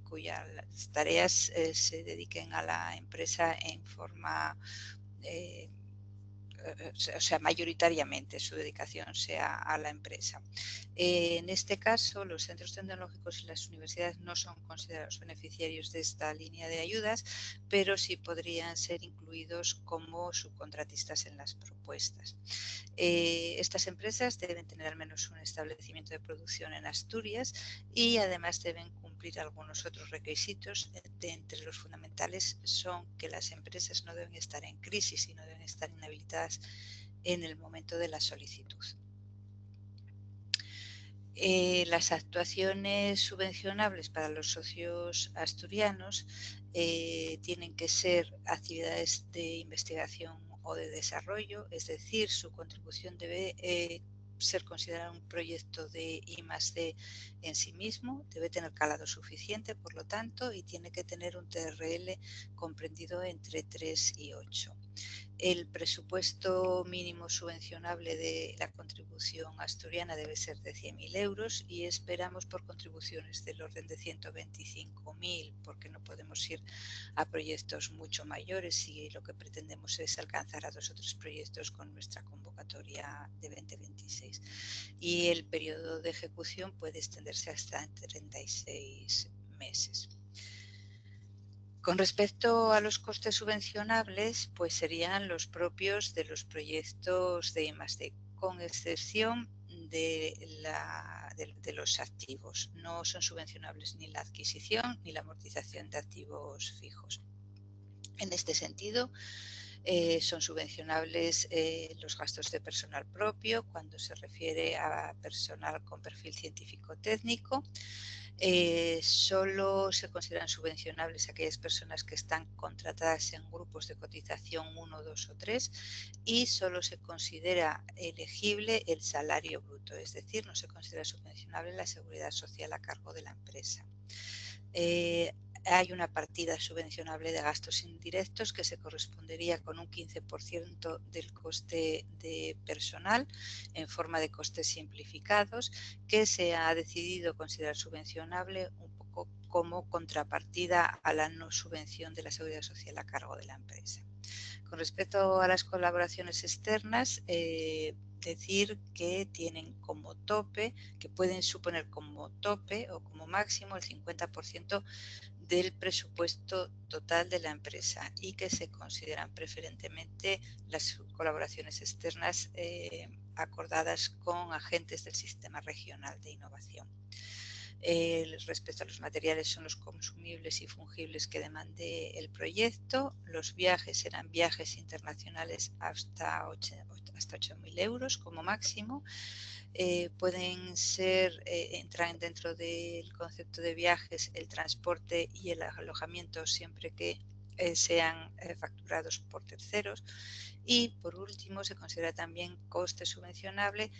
cuyas tareas se dediquen a la empresa en forma o sea, mayoritariamente su dedicación sea a la empresa. En este caso, los centros tecnológicos y las universidades no son considerados beneficiarios de esta línea de ayudas, pero sí podrían ser incluidos como subcontratistas en las propuestas. Estas empresas deben tener al menos un establecimiento de producción en Asturias y además deben cumplir algunos otros requisitos. Entre los fundamentales son que las empresas no deben estar en crisis y no deben estar inhabilitadas en el momento de la solicitud. Las actuaciones subvencionables para los socios asturianos tienen que ser actividades de investigación o de desarrollo, es decir, su contribución debe ser considerada un proyecto de I+D en sí mismo, debe tener calado suficiente, por lo tanto, y tiene que tener un TRL comprendido entre 3 y 8. El presupuesto mínimo subvencionable de la contribución asturiana debe ser de 100.000 euros y esperamos por contribuciones del orden de 125.000, porque no podemos ir a proyectos mucho mayores y lo que pretendemos es alcanzar a 2 o 3 proyectos con nuestra convocatoria de 2026. Y el periodo de ejecución puede extenderse hasta 36 meses. Con respecto a los costes subvencionables, pues serían los propios de los proyectos de I+D, con excepción de los activos. No son subvencionables ni la adquisición ni la amortización de activos fijos. En este sentido, son subvencionables los gastos de personal propio cuando se refiere a personal con perfil científico-técnico. Solo se consideran subvencionables aquellas personas que están contratadas en grupos de cotización 1, 2 o 3 y solo se considera elegible el salario bruto, es decir, no se considera subvencionable la seguridad social a cargo de la empresa. Hay una partida subvencionable de gastos indirectos que se correspondería con un 15% del coste de personal en forma de costes simplificados, que se ha decidido considerar subvencionable un poco como contrapartida a la no subvención de la seguridad social a cargo de la empresa. Con respecto a las colaboraciones externas, decir que tienen como tope, que pueden suponer como tope o como máximo el 50% del presupuesto total de la empresa y que se consideran preferentemente las colaboraciones externas acordadas con agentes del sistema regional de innovación. Respecto a los materiales, son los consumibles y fungibles que demande el proyecto. Los viajes serán viajes internacionales hasta 8.000 euros como máximo. Pueden ser, entran dentro del concepto de viajes el transporte y el alojamiento siempre que sean facturados por terceros. Y por último, se considera también coste subvencionable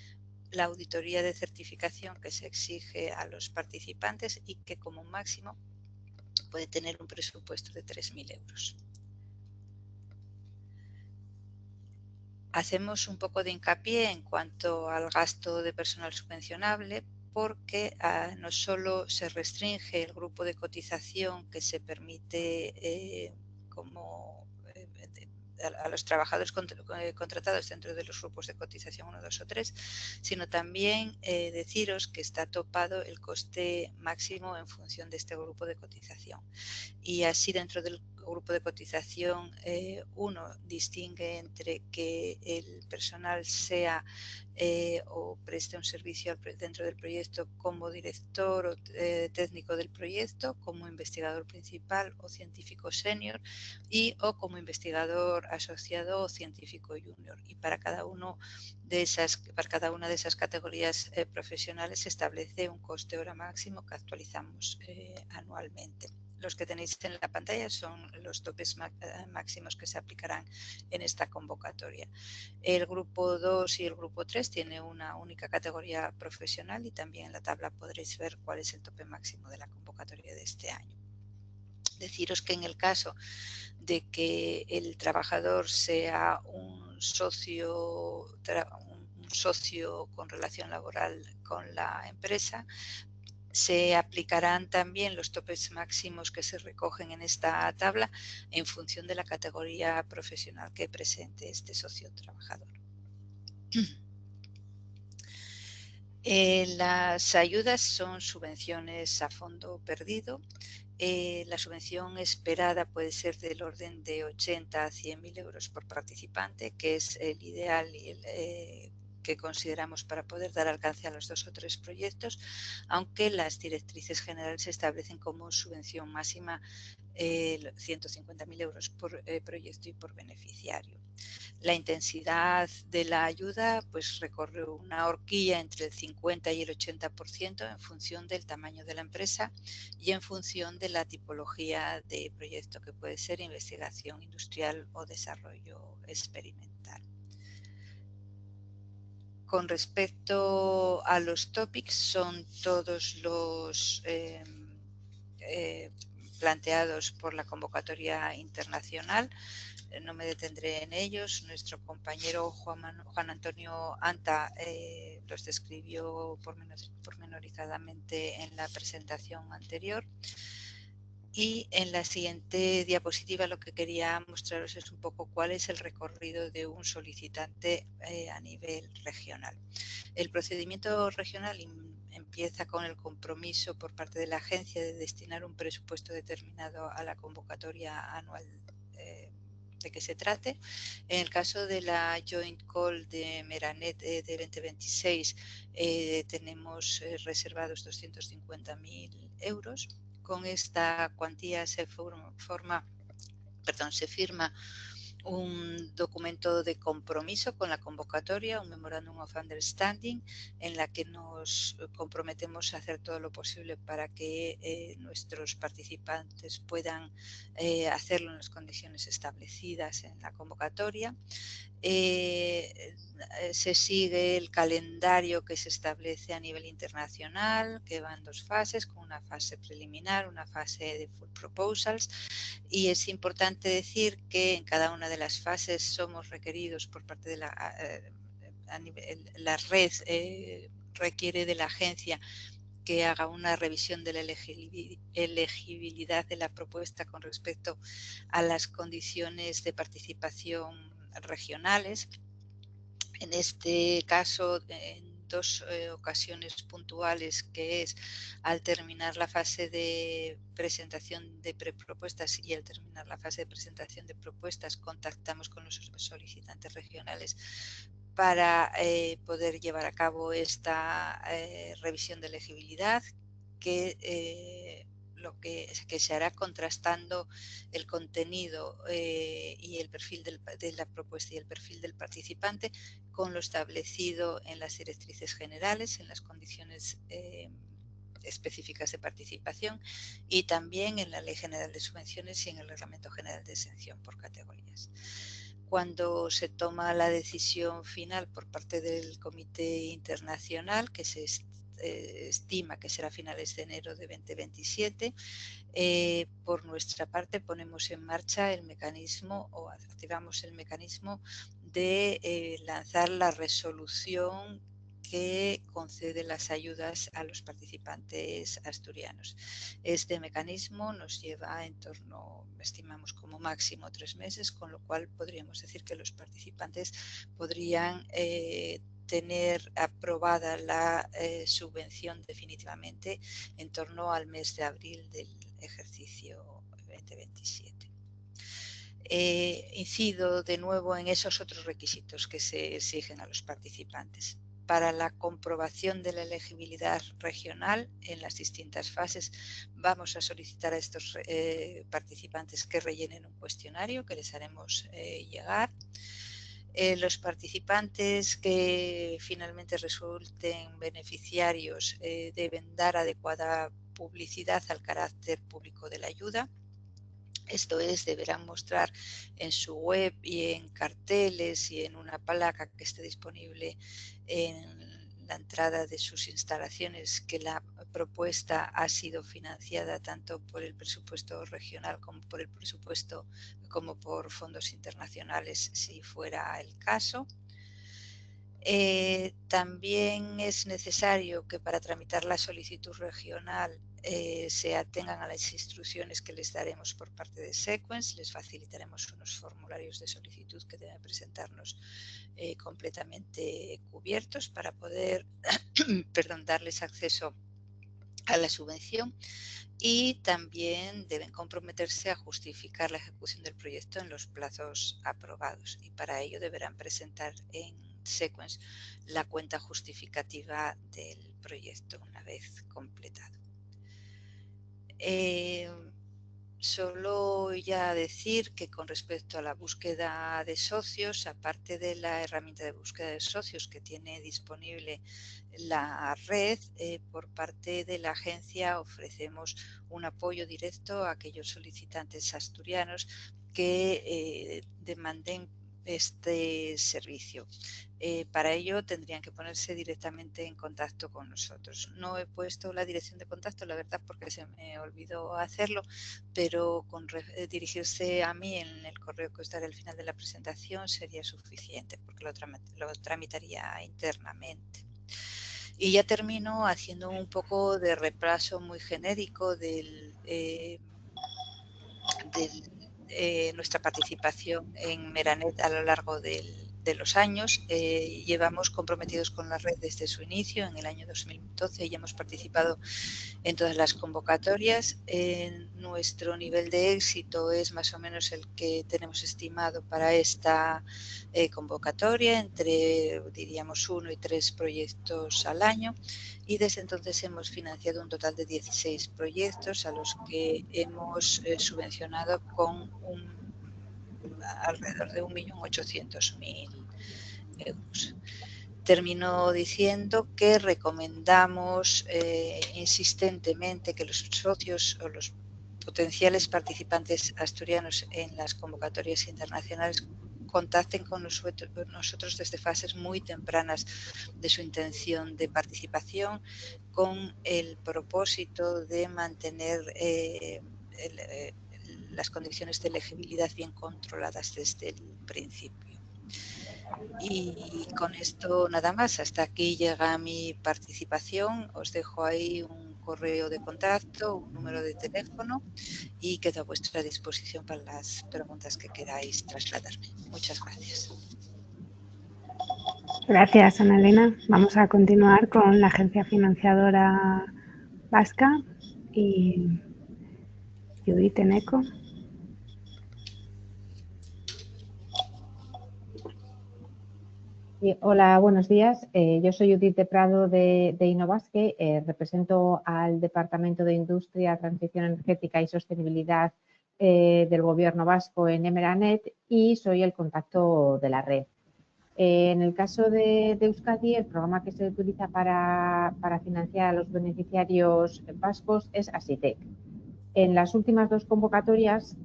la auditoría de certificación que se exige a los participantes y que como máximo puede tener un presupuesto de 3.000 euros. Hacemos un poco de hincapié en cuanto al gasto de personal subvencionable porque no solo se restringe el grupo de cotización que se permite a los trabajadores contratados dentro de los grupos de cotización 1, 2 o 3, sino también deciros que está topado el coste máximo en función de este grupo de cotización. Y así dentro del grupo de cotización 1 distingue entre que el personal sea o preste un servicio dentro del proyecto como director o técnico del proyecto, como investigador principal o científico senior o como investigador asociado o científico junior. Y para cada una de esas categorías profesionales se establece un coste hora máximo que actualizamos anualmente. Los que tenéis en la pantalla son los topes máximos que se aplicarán en esta convocatoria. El grupo 2 y el grupo 3 tiene una única categoría profesional y también en la tabla podréis ver cuál es el tope máximo de la convocatoria de este año. Deciros que en el caso de que el trabajador sea un socio con relación laboral con la empresa, se aplicarán también los topes máximos que se recogen en esta tabla en función de la categoría profesional que presente este socio trabajador. Las ayudas son subvenciones a fondo perdido. La subvención esperada puede ser del orden de 80 a 100.000 euros por participante, que es el ideal y que consideramos para poder dar alcance a los 2 o 3 proyectos, aunque las directrices generales establecen como subvención máxima 150.000 euros por proyecto y por beneficiario. La intensidad de la ayuda pues recorre una horquilla entre el 50 y el 80% en función del tamaño de la empresa y en función de la tipología de proyecto, que puede ser investigación industrial o desarrollo experimental. Con respecto a los topics, son todos los planteados por la convocatoria internacional. No me detendré en ellos. Nuestro compañero Juan Antonio Anta los describió pormenorizadamente en la presentación anterior. Y en la siguiente diapositiva lo que quería mostraros es un poco cuál es el recorrido de un solicitante a nivel regional. El procedimiento regional empieza con el compromiso por parte de la agencia de destinar un presupuesto determinado a la convocatoria anual de que se trate. En el caso de la Joint Call de Meranet de 2026 tenemos reservados 250.000 euros. Con esta cuantía se firma un documento de compromiso con la convocatoria, un Memorandum of Understanding, en la que nos comprometemos a hacer todo lo posible para que nuestros participantes puedan hacerlo en las condiciones establecidas en la convocatoria. Se sigue el calendario que se establece a nivel internacional, que va en 2 fases, con una fase preliminar, una fase de full proposals, y es importante decir que en cada una de las fases somos requeridos por parte de la red requiere de la agencia que haga una revisión de la elegibilidad de la propuesta con respecto a las condiciones de participación regionales. En este caso, en 2 ocasiones puntuales, que es al terminar la fase de presentación de prepropuestas y al terminar la fase de presentación de propuestas, contactamos con los solicitantes regionales para poder llevar a cabo esta revisión de elegibilidad, que se hará contrastando el contenido y el perfil de la propuesta y el perfil del participante con lo establecido en las directrices generales, en las condiciones específicas de participación y también en la Ley General de Subvenciones y en el Reglamento General de Exención por categorías. Cuando se toma la decisión final por parte del Comité Internacional, que se estima que será a finales de enero de 2027, por nuestra parte ponemos en marcha el mecanismo o activamos el mecanismo de lanzar la resolución que concede las ayudas a los participantes asturianos. Este mecanismo nos lleva en torno, estimamos como máximo 3 meses, con lo cual podríamos decir que los participantes podrían tener aprobada la subvención definitivamente en torno al mes de abril del ejercicio 2027. Incido de nuevo en esos otros requisitos que se exigen a los participantes. Para la comprobación de la elegibilidad regional en las distintas fases vamos a solicitar a estos participantes que rellenen un cuestionario que les haremos llegar. Los participantes que finalmente resulten beneficiarios deben dar adecuada publicidad al carácter público de la ayuda. Esto es, deberán mostrar en su web y en carteles y en una placa que esté disponible en la entrada de sus instalaciones que la propuesta ha sido financiada tanto por el presupuesto regional como por el presupuesto como por fondos internacionales, si fuera el caso. También es necesario que para tramitar la solicitud regional se atengan a las instrucciones que les daremos por parte de Sequence. Les facilitaremos unos formularios de solicitud que deben presentarnos completamente cubiertos para poder darles acceso a la subvención, y también deben comprometerse a justificar la ejecución del proyecto en los plazos aprobados, y para ello deberán presentar en Sequence la cuenta justificativa del proyecto una vez completado. Solo ya decir que con respecto a la búsqueda de socios, aparte de la herramienta de búsqueda de socios que tiene disponible la red, por parte de la agencia ofrecemos un apoyo directo a aquellos solicitantes asturianos que demanden este servicio. Para ello tendrían que ponerse directamente en contacto con nosotros. No he puesto la dirección de contacto, la verdad, porque se me olvidó hacerlo, pero con dirigirse a mí en el correo que os daré al final de la presentación sería suficiente, porque lo tramitaría internamente. Y ya termino haciendo un poco de repaso muy genérico de nuestra participación en Meranet a lo largo del de los años. Llevamos comprometidos con la red desde su inicio, en el año 2012, y hemos participado en todas las convocatorias. Nuestro nivel de éxito es más o menos el que tenemos estimado para esta convocatoria, entre, diríamos, 1 y 3 proyectos al año, y desde entonces hemos financiado un total de 16 proyectos a los que hemos subvencionado con alrededor de 1.800.000 euros. Termino diciendo que recomendamos insistentemente que los socios o los potenciales participantes asturianos en las convocatorias internacionales contacten con nosotros desde fases muy tempranas de su intención de participación, con el propósito de mantener las condiciones de elegibilidad bien controladas desde el principio. Y con esto nada más, hasta aquí llega mi participación. Os dejo ahí un correo de contacto, un número de teléfono, y quedo a vuestra disposición para las preguntas que queráis trasladarme. Muchas gracias. Gracias, Ana Elena. Vamos a continuar con la agencia financiadora vasca y Judith Eneco. Hola, buenos días. Yo soy Judith de Prado de Innovasque. Represento al Departamento de Industria, Transición Energética y Sostenibilidad del Gobierno vasco en Emeranet y soy el contacto de la red. En el caso de Euskadi, el programa que se utiliza para financiar a los beneficiarios vascos es ASITEC. En las últimas 2 convocatorias,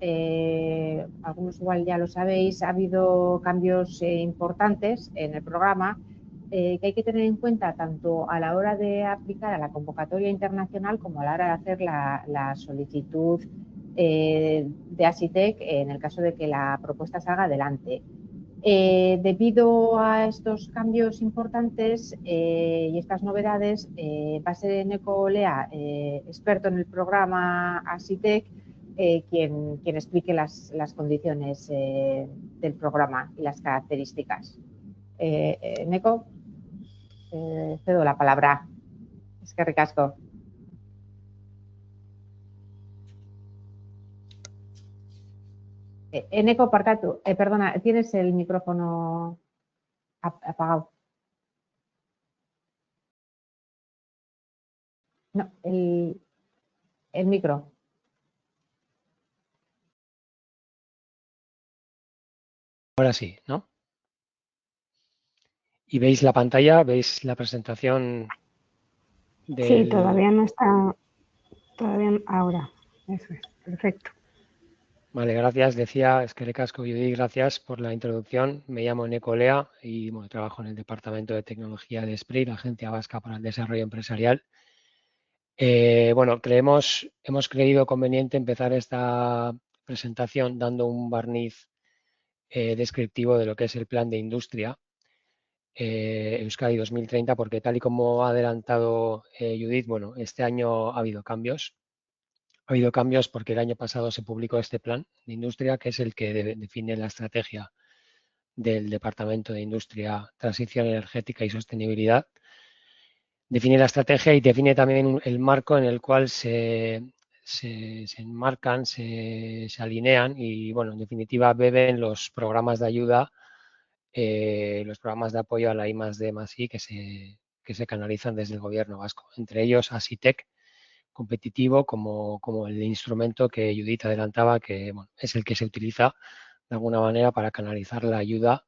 algunos igual ya lo sabéis, ha habido cambios importantes en el programa que hay que tener en cuenta tanto a la hora de aplicar a la convocatoria internacional como a la hora de hacer la solicitud de ASITEC en el caso de que la propuesta salga adelante. Debido a estos cambios importantes y estas novedades, va a ser Eneco Olea, experto en el programa ASITEC, quien explique las condiciones del programa y las características. Eneco, cedo la palabra. Eskerrik asko. Eneco, perdona, tienes el micrófono apagado. No, el micro. Ahora sí, ¿no? ¿Y veis la pantalla? ¿Veis la presentación? Sí, todavía no está. Todavía ahora. Eso es, perfecto. Vale, gracias. Decía, eskerrik asko, Judith, gracias por la introducción. Me llamo Eneco Olea y bueno, trabajo en el Departamento de Tecnología de SPRI, la Agencia Vasca para el Desarrollo Empresarial. Bueno, hemos creído conveniente empezar esta presentación dando un barniz descriptivo de lo que es el plan de industria Euskadi 2030, porque tal y como ha adelantado Judith, bueno, este año ha habido cambios. Ha habido cambios porque el año pasado se publicó este plan de industria, que es el que define la estrategia del Departamento de Industria, Transición Energética y Sostenibilidad. Define la estrategia y define también el marco en el cual se enmarcan, se alinean y, bueno, en definitiva, beben los programas de ayuda, los programas de apoyo a la I+D+I que se canalizan desde el Gobierno vasco. Entre ellos, ASITEC, competitivo como el instrumento que Judith adelantaba, que bueno, es el que se utiliza de alguna manera para canalizar la ayuda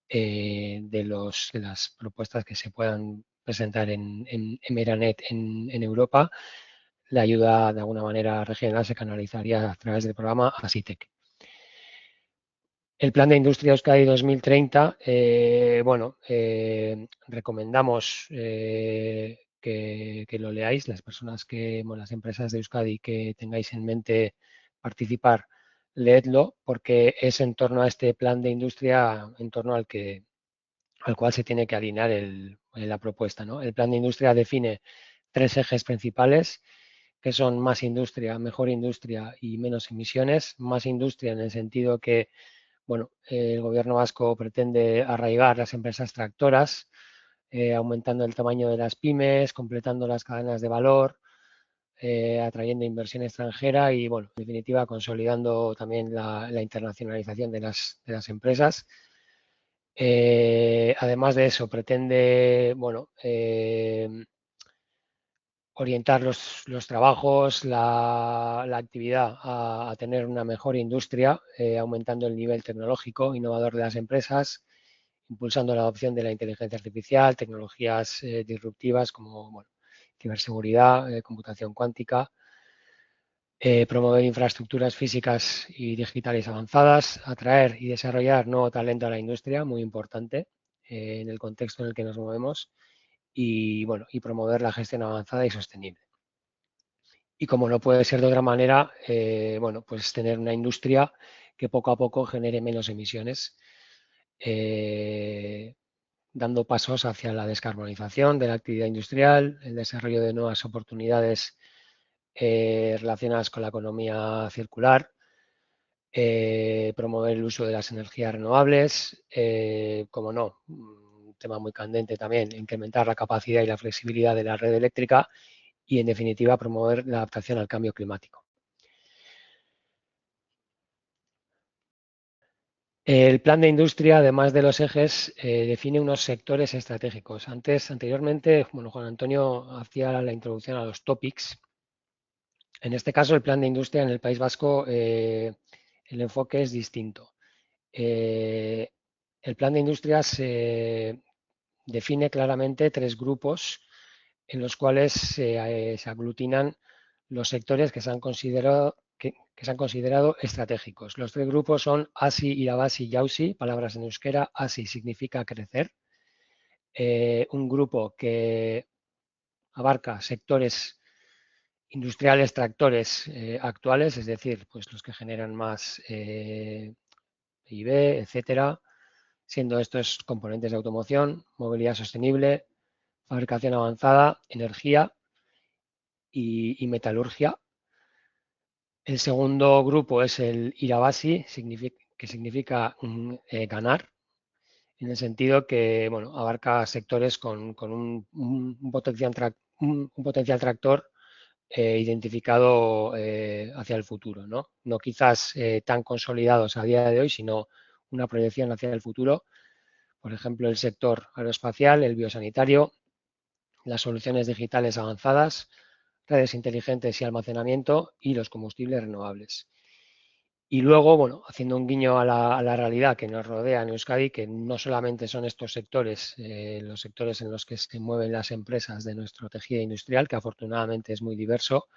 de las propuestas que se puedan presentar en Emeranet en Europa. La ayuda de alguna manera regional se canalizaría a través del programa ASITEC. El Plan de Industria Euskadi 2030, bueno, recomendamos que lo leáis, las personas las empresas de Euskadi que tengáis en mente participar, leedlo, porque es en torno a este plan de industria, en torno al cual se tiene que alinear la propuesta, ¿no? El plan de industria define 3 ejes principales, que son más industria, mejor industria y menos emisiones. Más industria en el sentido que Bueno, el gobierno vasco pretende arraigar las empresas tractoras, aumentando el tamaño de las pymes, completando las cadenas de valor, atrayendo inversión extranjera y, bueno, en definitiva, consolidando también la internacionalización de las empresas. Además de eso, pretende, bueno, orientar los trabajos, la actividad a tener una mejor industria, aumentando el nivel tecnológico innovador de las empresas, impulsando la adopción de la inteligencia artificial, tecnologías disruptivas como, bueno, ciberseguridad, computación cuántica, promover infraestructuras físicas y digitales avanzadas, atraer y desarrollar nuevo talento a la industria, muy importante en el contexto en el que nos movemos, y, bueno, y promover la gestión avanzada y sostenible. Y como no puede ser de otra manera, bueno, pues tener una industria que poco a poco genere menos emisiones, dando pasos hacia la descarbonización de la actividad industrial, el desarrollo de nuevas oportunidades relacionadas con la economía circular, promover el uso de las energías renovables, como no, un tema muy candente también, incrementar la capacidad y la flexibilidad de la red eléctrica y, en definitiva, promover la adaptación al cambio climático. El plan de industria, además de los ejes, define unos sectores estratégicos. Anteriormente, bueno, Juan Antonio hacía la introducción a los topics. En este caso, el plan de industria en el País Vasco, el enfoque es distinto. El plan de industria se define claramente 3 grupos en los cuales se aglutinan los sectores que se han considerado estratégicos. Los 3 grupos son ASI, Irabasi y Yausi, palabras en euskera. ASI significa crecer. Un grupo que abarca sectores industriales, tractores actuales, es decir, pues los que generan más PIB, etcétera, siendo estos componentes de automoción, movilidad sostenible, fabricación avanzada, energía y metalurgia. El segundo grupo es el Irabasi, que significa ganar, en el sentido que, bueno, abarca sectores con un potencial tractor identificado hacia el futuro, ¿no? No quizás tan consolidados a día de hoy, sino una proyección hacia el futuro. Por ejemplo, el sector aeroespacial, el biosanitario, las soluciones digitales avanzadas, redes inteligentes y almacenamiento y los combustibles renovables. Y luego, bueno, haciendo un guiño a la realidad que nos rodea en Euskadi, que no solamente son estos sectores, los sectores en los que se mueven las empresas de nuestro tejido industrial, que afortunadamente es muy diverso,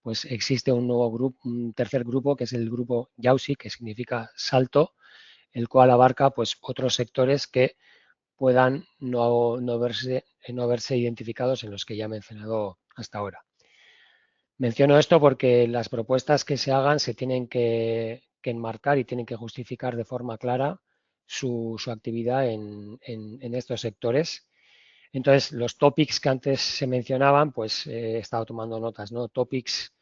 pues existe un nuevo grupo, un tercer grupo, que es el grupo Yausi, que significa salto, el cual abarca pues otros sectores que puedan no verse identificados en los que ya he mencionado hasta ahora. Menciono esto porque las propuestas que se hagan se tienen que enmarcar y tienen que justificar de forma clara su actividad en estos sectores. Entonces, los topics que antes se mencionaban, pues he estado tomando notas, ¿no? Topics,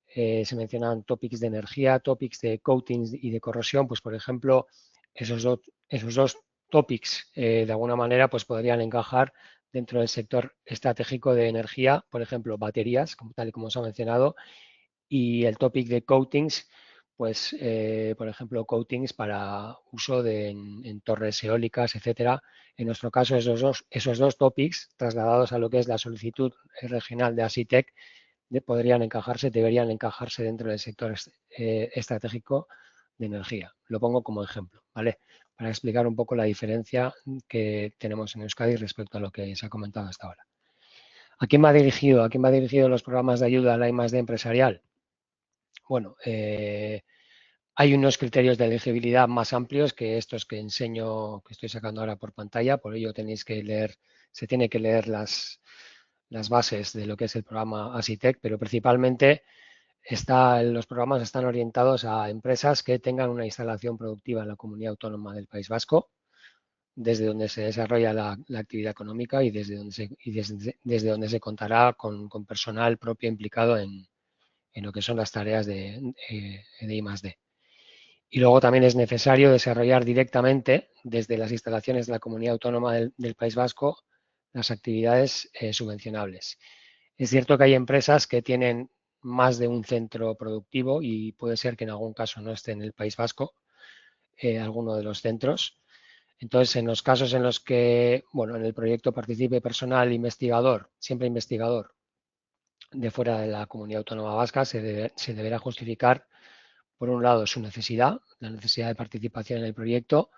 se mencionaban topics de energía, topics de coatings y de corrosión, pues por ejemplo, esos dos topics de alguna manera pues podrían encajar dentro del sector estratégico de energía, por ejemplo, baterías, tal y como se ha mencionado, y el topic de coatings, pues, por ejemplo, coatings para uso en torres eólicas, etcétera. En nuestro caso, esos dos topics, trasladados a lo que es la solicitud regional de ASITEC, deberían encajarse dentro del sector estratégico de energía. Lo pongo como ejemplo, ¿vale? Para explicar un poco la diferencia que tenemos en Euskadi respecto a lo que se ha comentado hasta ahora. ¿A quién va dirigido? ¿A quién va dirigido los programas de ayuda a la I+D empresarial? Bueno, hay unos criterios de elegibilidad más amplios que estos que enseño, que estoy sacando ahora por pantalla, por ello tenéis que leer, se tiene que leer las bases de lo que es el programa ASITEC, pero principalmente los programas están orientados a empresas que tengan una instalación productiva en la comunidad autónoma del País Vasco, desde donde se desarrolla la actividad económica y desde donde se contará con personal propio implicado en lo que son las tareas de I+D. Y luego también es necesario desarrollar directamente desde las instalaciones de la Comunidad Autónoma del País Vasco las actividades subvencionables. Es cierto que hay empresas que tienen más de un centro productivo y puede ser que en algún caso no esté en el País Vasco, alguno de los centros. Entonces, en los casos en los que, bueno, en el proyecto participe personal investigador, siempre investigador, de fuera de la Comunidad Autónoma Vasca, se deberá justificar, por un lado, su necesidad, la necesidad de participación en el proyecto,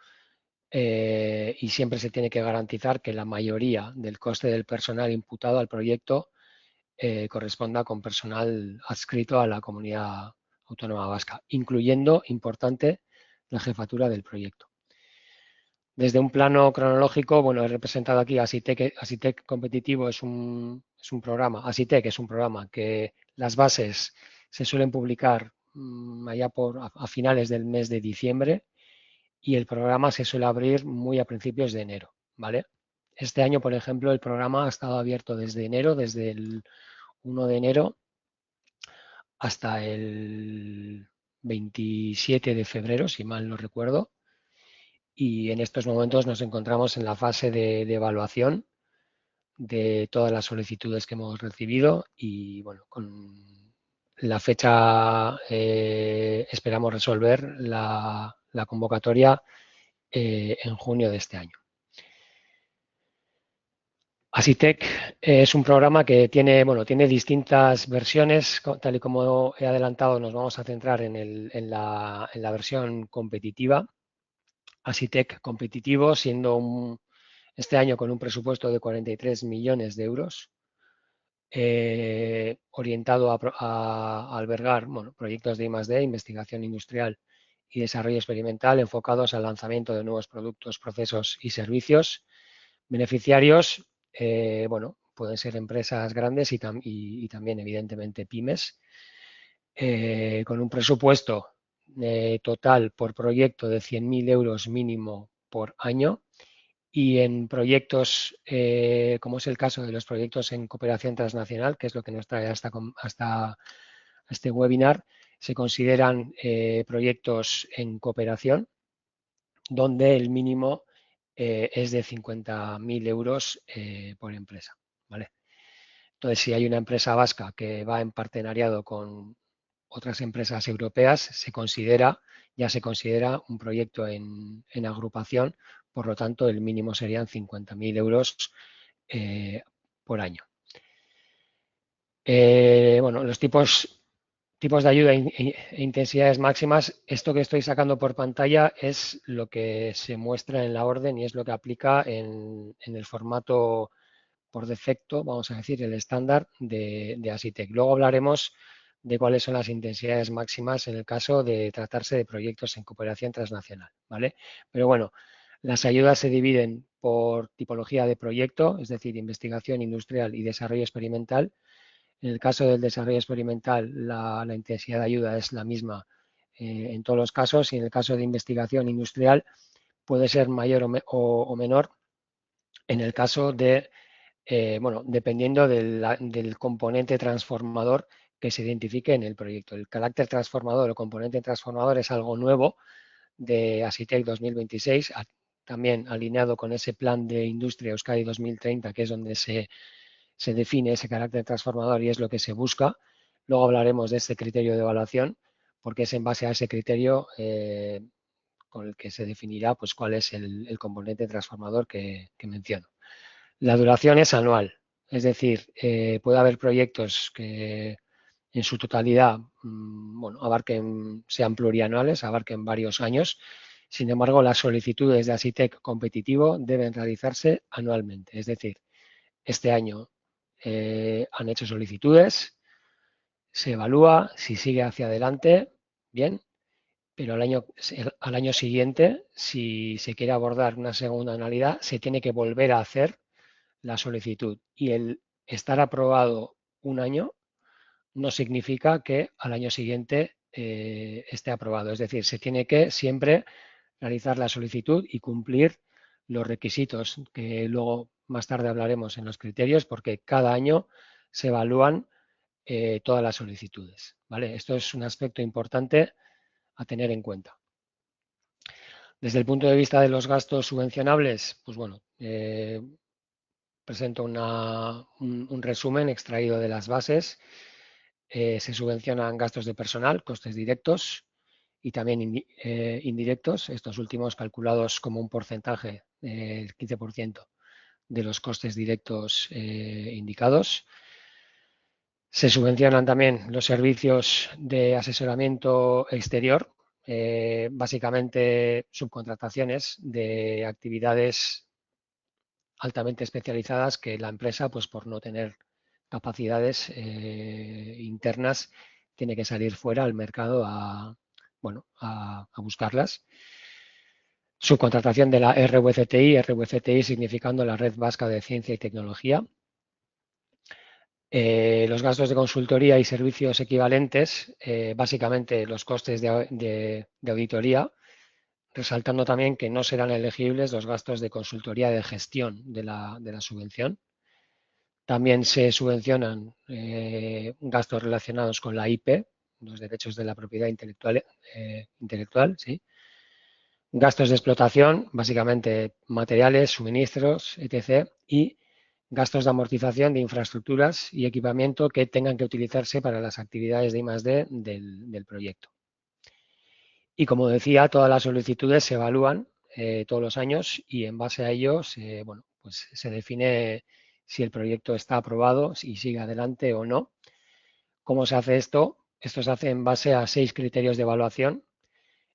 y siempre se tiene que garantizar que la mayoría del coste del personal imputado al proyecto corresponda con personal adscrito a la Comunidad Autónoma Vasca, incluyendo, importante, la jefatura del proyecto. Desde un plano cronológico, bueno, he representado aquí Asitec. Asitec Competitivo es un programa, Asitec es un programa que las bases se suelen publicar allá a finales del mes de diciembre y el programa se suele abrir muy a principios de enero, ¿vale? Este año, por ejemplo, el programa ha estado abierto desde enero, desde el 1 de enero hasta el 27 de febrero, si mal no recuerdo. Y en estos momentos nos encontramos en la fase de evaluación de todas las solicitudes que hemos recibido y, bueno, con la fecha esperamos resolver la convocatoria en junio de este año. Asitec es un programa que tiene distintas versiones. Tal y como he adelantado, nos vamos a centrar en la versión competitiva. Asitec competitivo, siendo este año con un presupuesto de 43 millones de euros, orientado a albergar proyectos de I+D, investigación industrial y desarrollo experimental, enfocados al lanzamiento de nuevos productos, procesos y servicios. Beneficiarios, pueden ser empresas grandes y también, evidentemente, pymes, con un presupuesto total por proyecto de 100.000 euros mínimo por año, y en proyectos, como es el caso de los proyectos en cooperación transnacional, que es lo que nos trae hasta este webinar, se consideran proyectos en cooperación donde el mínimo es de 50.000 euros por empresa, ¿vale? Entonces, si hay una empresa vasca que va en partenariado con otras empresas europeas, ya se considera un proyecto en agrupación, por lo tanto, el mínimo serían 50.000 euros por año. Los tipos de ayuda e intensidades máximas, esto que estoy sacando por pantalla es lo que se muestra en la orden y es lo que aplica en el formato por defecto, vamos a decir, el estándar de Asitec. Luego hablaremos de cuáles son las intensidades máximas en el caso de tratarse de proyectos en cooperación transnacional, ¿vale? Pero bueno, las ayudas se dividen por tipología de proyecto, es decir, investigación industrial y desarrollo experimental. En el caso del desarrollo experimental, la intensidad de ayuda es la misma en todos los casos, y en el caso de investigación industrial puede ser mayor o menor en el caso de, dependiendo del componente transformador que se identifique en el proyecto. El carácter transformador o componente transformador es algo nuevo de Asitec 2026, también alineado con ese plan de industria Euskadi 2030, que es donde se define ese carácter transformador y es lo que se busca. Luego hablaremos de este criterio de evaluación, porque es en base a ese criterio con el que se definirá pues cuál es el componente transformador que menciono. La duración es anual, es decir, puede haber proyectos que en su totalidad sean plurianuales, abarquen varios años. Sin embargo, las solicitudes de Asitec competitivo deben realizarse anualmente, es decir, este año han hecho solicitudes, se evalúa, si sigue hacia adelante, bien, pero al año siguiente, si se quiere abordar una segunda anualidad, se tiene que volver a hacer la solicitud. Y el estar aprobado un año no significa que al año siguiente esté aprobado. Es decir, se tiene que siempre realizar la solicitud y cumplir los requisitos, que luego más tarde hablaremos en los criterios, porque cada año se evalúan todas las solicitudes, ¿vale? Esto es un aspecto importante a tener en cuenta. Desde el punto de vista de los gastos subvencionables, pues bueno, presento un resumen extraído de las bases. Se subvencionan gastos de personal, costes directos y también indirectos, estos últimos calculados como un porcentaje del 15% de los costes directos indicados. Se subvencionan también los servicios de asesoramiento exterior, básicamente subcontrataciones de actividades altamente especializadas que la empresa, pues por no tener capacidades internas, tiene que salir fuera al mercado a buscarlas. Subcontratación de la RVCTI significando la Red Vasca de Ciencia y Tecnología. Los gastos de consultoría y servicios equivalentes, básicamente los costes de auditoría, resaltando también que no serán elegibles los gastos de consultoría de gestión de la subvención. También se subvencionan gastos relacionados con la IP, los derechos de la propiedad intelectual, ¿sí? Gastos de explotación, básicamente materiales, suministros, etc. Y gastos de amortización de infraestructuras y equipamiento que tengan que utilizarse para las actividades de I+D del proyecto. Y como decía, todas las solicitudes se evalúan todos los años y en base a ello pues se define si el proyecto está aprobado, si sigue adelante o no. ¿Cómo se hace esto? Esto se hace en base a 6 criterios de evaluación,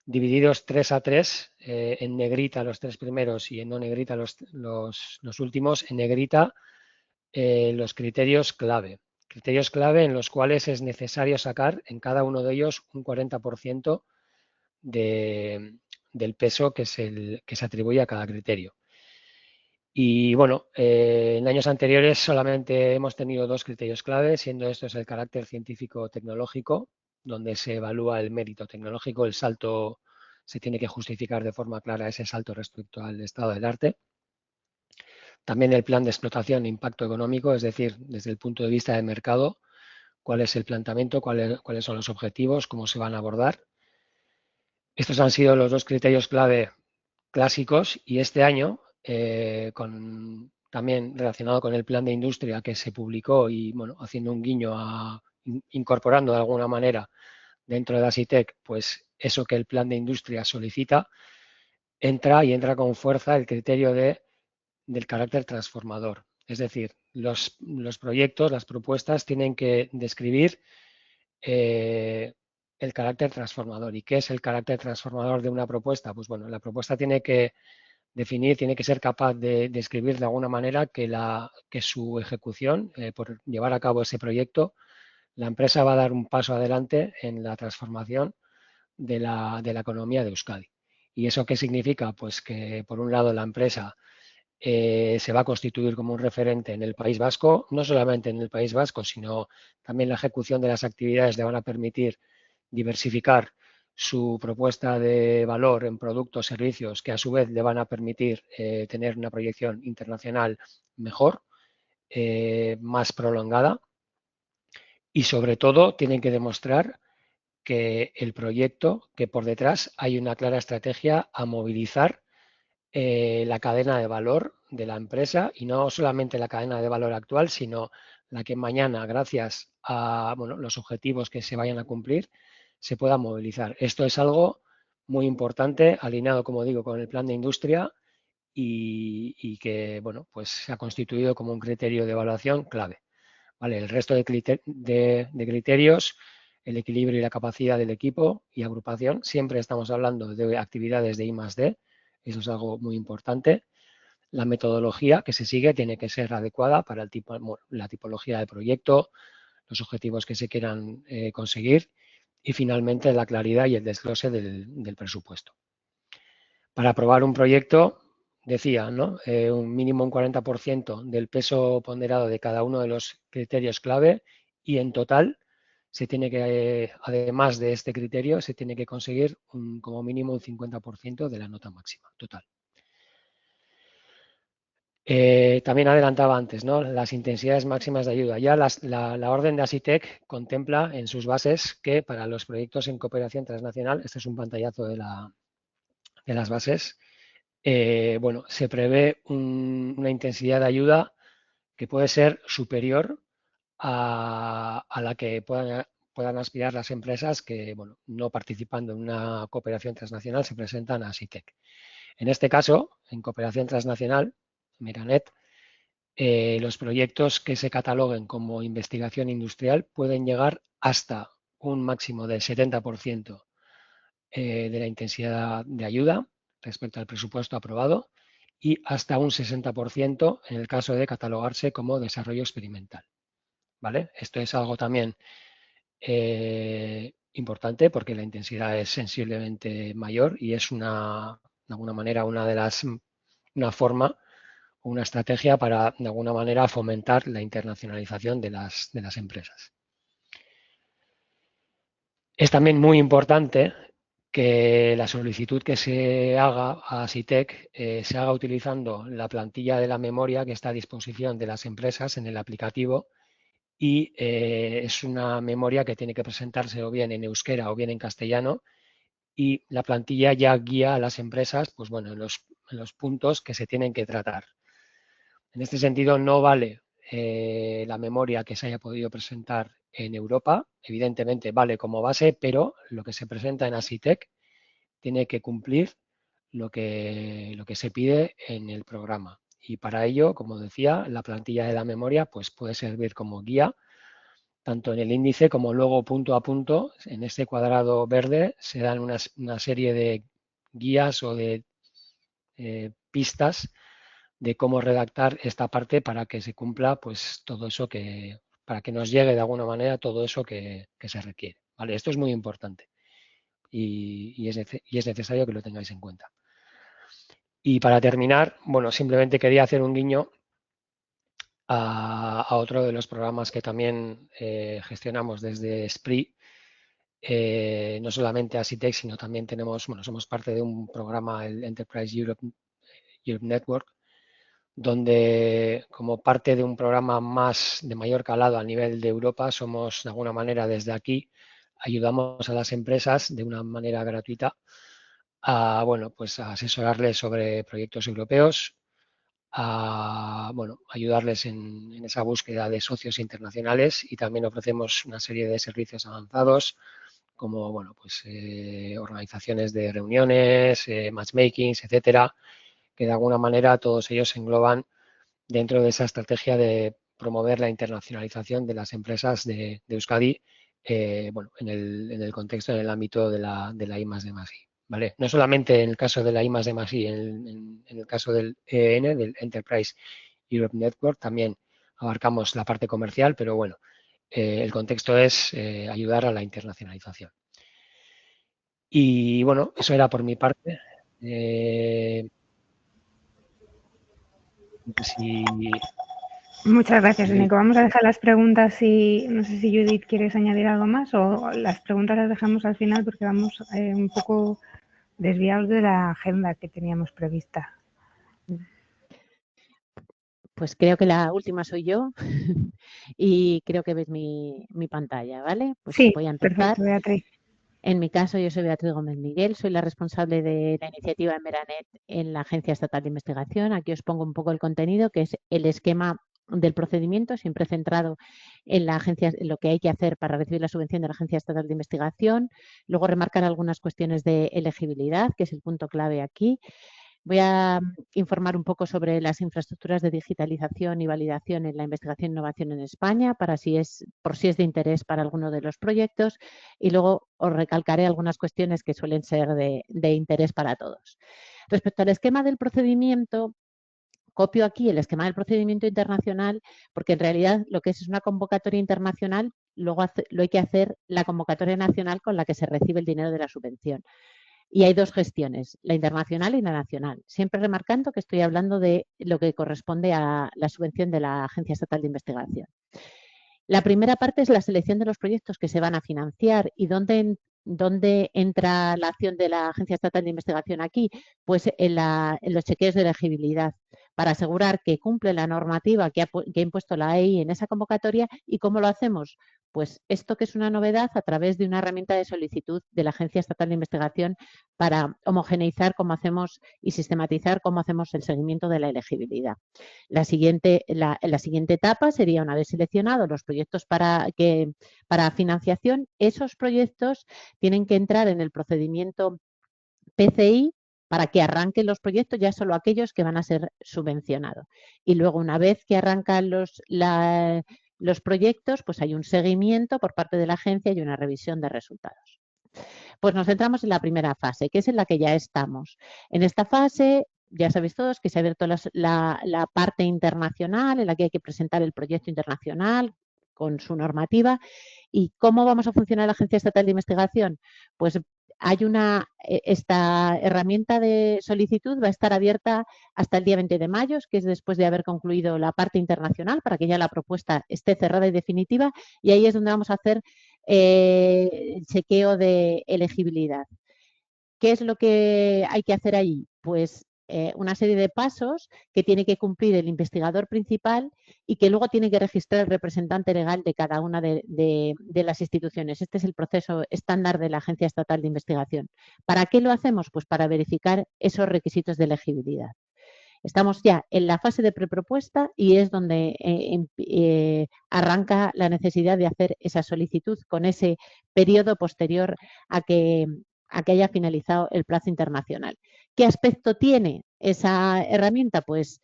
divididos 3 a 3, en negrita los 3 primeros y en no negrita los últimos. En negrita los criterios clave. Criterios clave en los cuales es necesario sacar en cada uno de ellos un 40% del peso que se atribuye a cada criterio. Y bueno, en años anteriores solamente hemos tenido 2 criterios clave, siendo estos el carácter científico-tecnológico, donde se evalúa el mérito tecnológico, el salto, se tiene que justificar de forma clara ese salto respecto al estado del arte. También el plan de explotación e impacto económico, es decir, desde el punto de vista del mercado, cuál es el planteamiento, cuáles son los objetivos, cómo se van a abordar. Estos han sido los 2 criterios clave clásicos y este año, también relacionado con el plan de industria que se publicó y bueno, haciendo un guiño incorporando de alguna manera dentro de ASITEC, pues eso que el plan de industria solicita, entra con fuerza el criterio del carácter transformador. Es decir, los proyectos, las propuestas tienen que describir el carácter transformador. ¿Y qué es el carácter transformador de una propuesta? Pues bueno, la propuesta tiene que definir, tiene que ser capaz de describir de alguna manera que su ejecución, por llevar a cabo ese proyecto, la empresa va a dar un paso adelante en la transformación de la economía de Euskadi. ¿Y eso qué significa? Pues que, por un lado, la empresa se va a constituir como un referente en el País Vasco, no solamente en el País Vasco, sino también la ejecución de las actividades le van a permitir diversificar su propuesta de valor en productos, servicios, que a su vez le van a permitir tener una proyección internacional mejor, más prolongada y sobre todo tienen que demostrar que el proyecto, que por detrás hay una clara estrategia a movilizar la cadena de valor de la empresa y no solamente la cadena de valor actual, sino la que mañana, gracias a los objetivos que se vayan a cumplir, se pueda movilizar. Esto es algo muy importante, alineado, como digo, con el plan de industria y que pues se ha constituido como un criterio de evaluación clave. ¿Vale? El resto de criterios, el equilibrio y la capacidad del equipo y agrupación, siempre estamos hablando de actividades de I+D, eso es algo muy importante. La metodología que se sigue tiene que ser adecuada para la tipología de proyecto, los objetivos que se quieran conseguir y finalmente la claridad y el desglose del presupuesto. Para aprobar un proyecto, decía, ¿no? Un mínimo un 40% del peso ponderado de cada uno de los criterios clave y en total se tiene que, además de este criterio, se tiene que conseguir como mínimo un 50% de la nota máxima total. También adelantaba antes, ¿no? Las intensidades máximas de ayuda. Ya la orden de ASITEC contempla en sus bases que para los proyectos en cooperación transnacional, este es un pantallazo de las bases, bueno, se prevé una intensidad de ayuda que puede ser superior a la que puedan aspirar las empresas que, bueno, no participando en una cooperación transnacional se presentan a SITEC. En este caso, en cooperación transnacional, Meranet, los proyectos que se cataloguen como investigación industrial pueden llegar hasta un máximo del 70% de la intensidad de ayuda respecto al presupuesto aprobado y hasta un 60% en el caso de catalogarse como desarrollo experimental. ¿Vale? Esto es algo también importante porque la intensidad es sensiblemente mayor y es de alguna manera una forma, una estrategia para de alguna manera fomentar la internacionalización de las empresas. Es también muy importante que la solicitud que se haga a SITEC se haga utilizando la plantilla de la memoria que está a disposición de las empresas en el aplicativo y es una memoria que tiene que presentarse o bien en euskera o bien en castellano y la plantilla ya guía a las empresas pues bueno, en los puntos que se tienen que tratar. En este sentido no vale la memoria que se haya podido presentar en Europa, evidentemente vale como base, pero lo que se presenta en ASITEC tiene que cumplir lo que se pide en el programa. Y para ello, como decía, la plantilla de la memoria pues puede servir como guía, tanto en el índice como luego punto a punto. En este cuadrado verde se dan una serie de guías o de pistas de cómo redactar esta parte para que se cumpla pues todo eso para que nos llegue de alguna manera todo eso que se requiere. ¿Vale? Esto es muy importante y es necesario que lo tengáis en cuenta. Y para terminar, bueno, simplemente quería hacer un guiño a otro de los programas que también gestionamos desde SPRI, no solamente a SITEC, sino también somos parte de un programa, el Enterprise Europe Network, donde como parte de un programa de mayor calado a nivel de Europa, somos de alguna manera desde aquí, ayudamos a las empresas de una manera gratuita a, bueno, pues a asesorarles sobre proyectos europeos, a ayudarles en esa búsqueda de socios internacionales y también ofrecemos una serie de servicios avanzados como organizaciones de reuniones, matchmakings, etcétera, que de alguna manera todos ellos se engloban dentro de esa estrategia de promover la internacionalización de las empresas de Euskadi en el contexto, en el ámbito de la I+D+I. ¿Vale? No solamente en el caso de la I+D+I, en el caso del EEN, del Enterprise Europe Network, también abarcamos la parte comercial, pero bueno, el contexto es ayudar a la internacionalización. Y bueno, eso era por mi parte. Muchas gracias, Nico. Vamos a dejar las preguntas y no sé si Judith quieres añadir algo más o las preguntas las dejamos al final porque vamos un poco desviados de la agenda que teníamos prevista. Pues creo que la última soy yo y creo que ves mi pantalla, ¿vale? Pues sí, voy a empezar. Perfecto, Beatriz. En mi caso, yo soy Beatriz Gómez Miguel, soy la responsable de la iniciativa Meranet en la Agencia Estatal de Investigación. Aquí os pongo un poco el contenido, que es el esquema del procedimiento, siempre centrado en la agencia, en lo que hay que hacer para recibir la subvención de la Agencia Estatal de Investigación. Luego remarcar algunas cuestiones de elegibilidad, que es el punto clave aquí. Voy a informar un poco sobre las infraestructuras de digitalización y validación en la investigación e innovación en España, por si es de interés para alguno de los proyectos, y luego os recalcaré algunas cuestiones que suelen ser de interés para todos. Respecto al esquema del procedimiento, copio aquí el esquema del procedimiento internacional porque en realidad lo que es una convocatoria internacional, luego lo hay que hacer la convocatoria nacional con la que se recibe el dinero de la subvención. Y hay dos gestiones, la internacional y la nacional. Siempre remarcando que estoy hablando de lo que corresponde a la subvención de la Agencia Estatal de Investigación. La primera parte es la selección de los proyectos que se van a financiar y ¿dónde entra la acción de la Agencia Estatal de Investigación aquí? Pues en los chequeos de elegibilidad para asegurar que cumple la normativa que ha impuesto la EI en esa convocatoria. ¿Y cómo lo hacemos? Pues esto que es una novedad a través de una herramienta de solicitud de la Agencia Estatal de Investigación para homogeneizar cómo hacemos y sistematizar cómo hacemos el seguimiento de la elegibilidad. La siguiente etapa sería, una vez seleccionados los proyectos para financiación, esos proyectos tienen que entrar en el procedimiento PCI para que arranquen los proyectos, ya solo aquellos que van a ser subvencionados. Y luego, una vez que arrancan los proyectos, pues hay un seguimiento por parte de la agencia y una revisión de resultados. Pues nos centramos en la primera fase, que es en la que ya estamos. En esta fase, ya sabéis todos que se ha abierto la parte internacional, en la que hay que presentar el proyecto internacional con su normativa. ¿Y cómo vamos a funcionar la Agencia Estatal de Investigación? Pues hay esta herramienta de solicitud va a estar abierta hasta el día 20 de mayo, que es después de haber concluido la parte internacional, para que ya la propuesta esté cerrada y definitiva, y ahí es donde vamos a hacer el chequeo de elegibilidad. ¿Qué es lo que hay que hacer allí? Pues una serie de pasos que tiene que cumplir el investigador principal y que luego tiene que registrar el representante legal de cada una de las instituciones. Este es el proceso estándar de la Agencia Estatal de Investigación. ¿Para qué lo hacemos? Pues para verificar esos requisitos de elegibilidad. Estamos ya en la fase de prepropuesta y es donde arranca la necesidad de hacer esa solicitud con ese periodo posterior a que haya finalizado el plazo internacional. ¿Qué aspecto tiene esa herramienta? Pues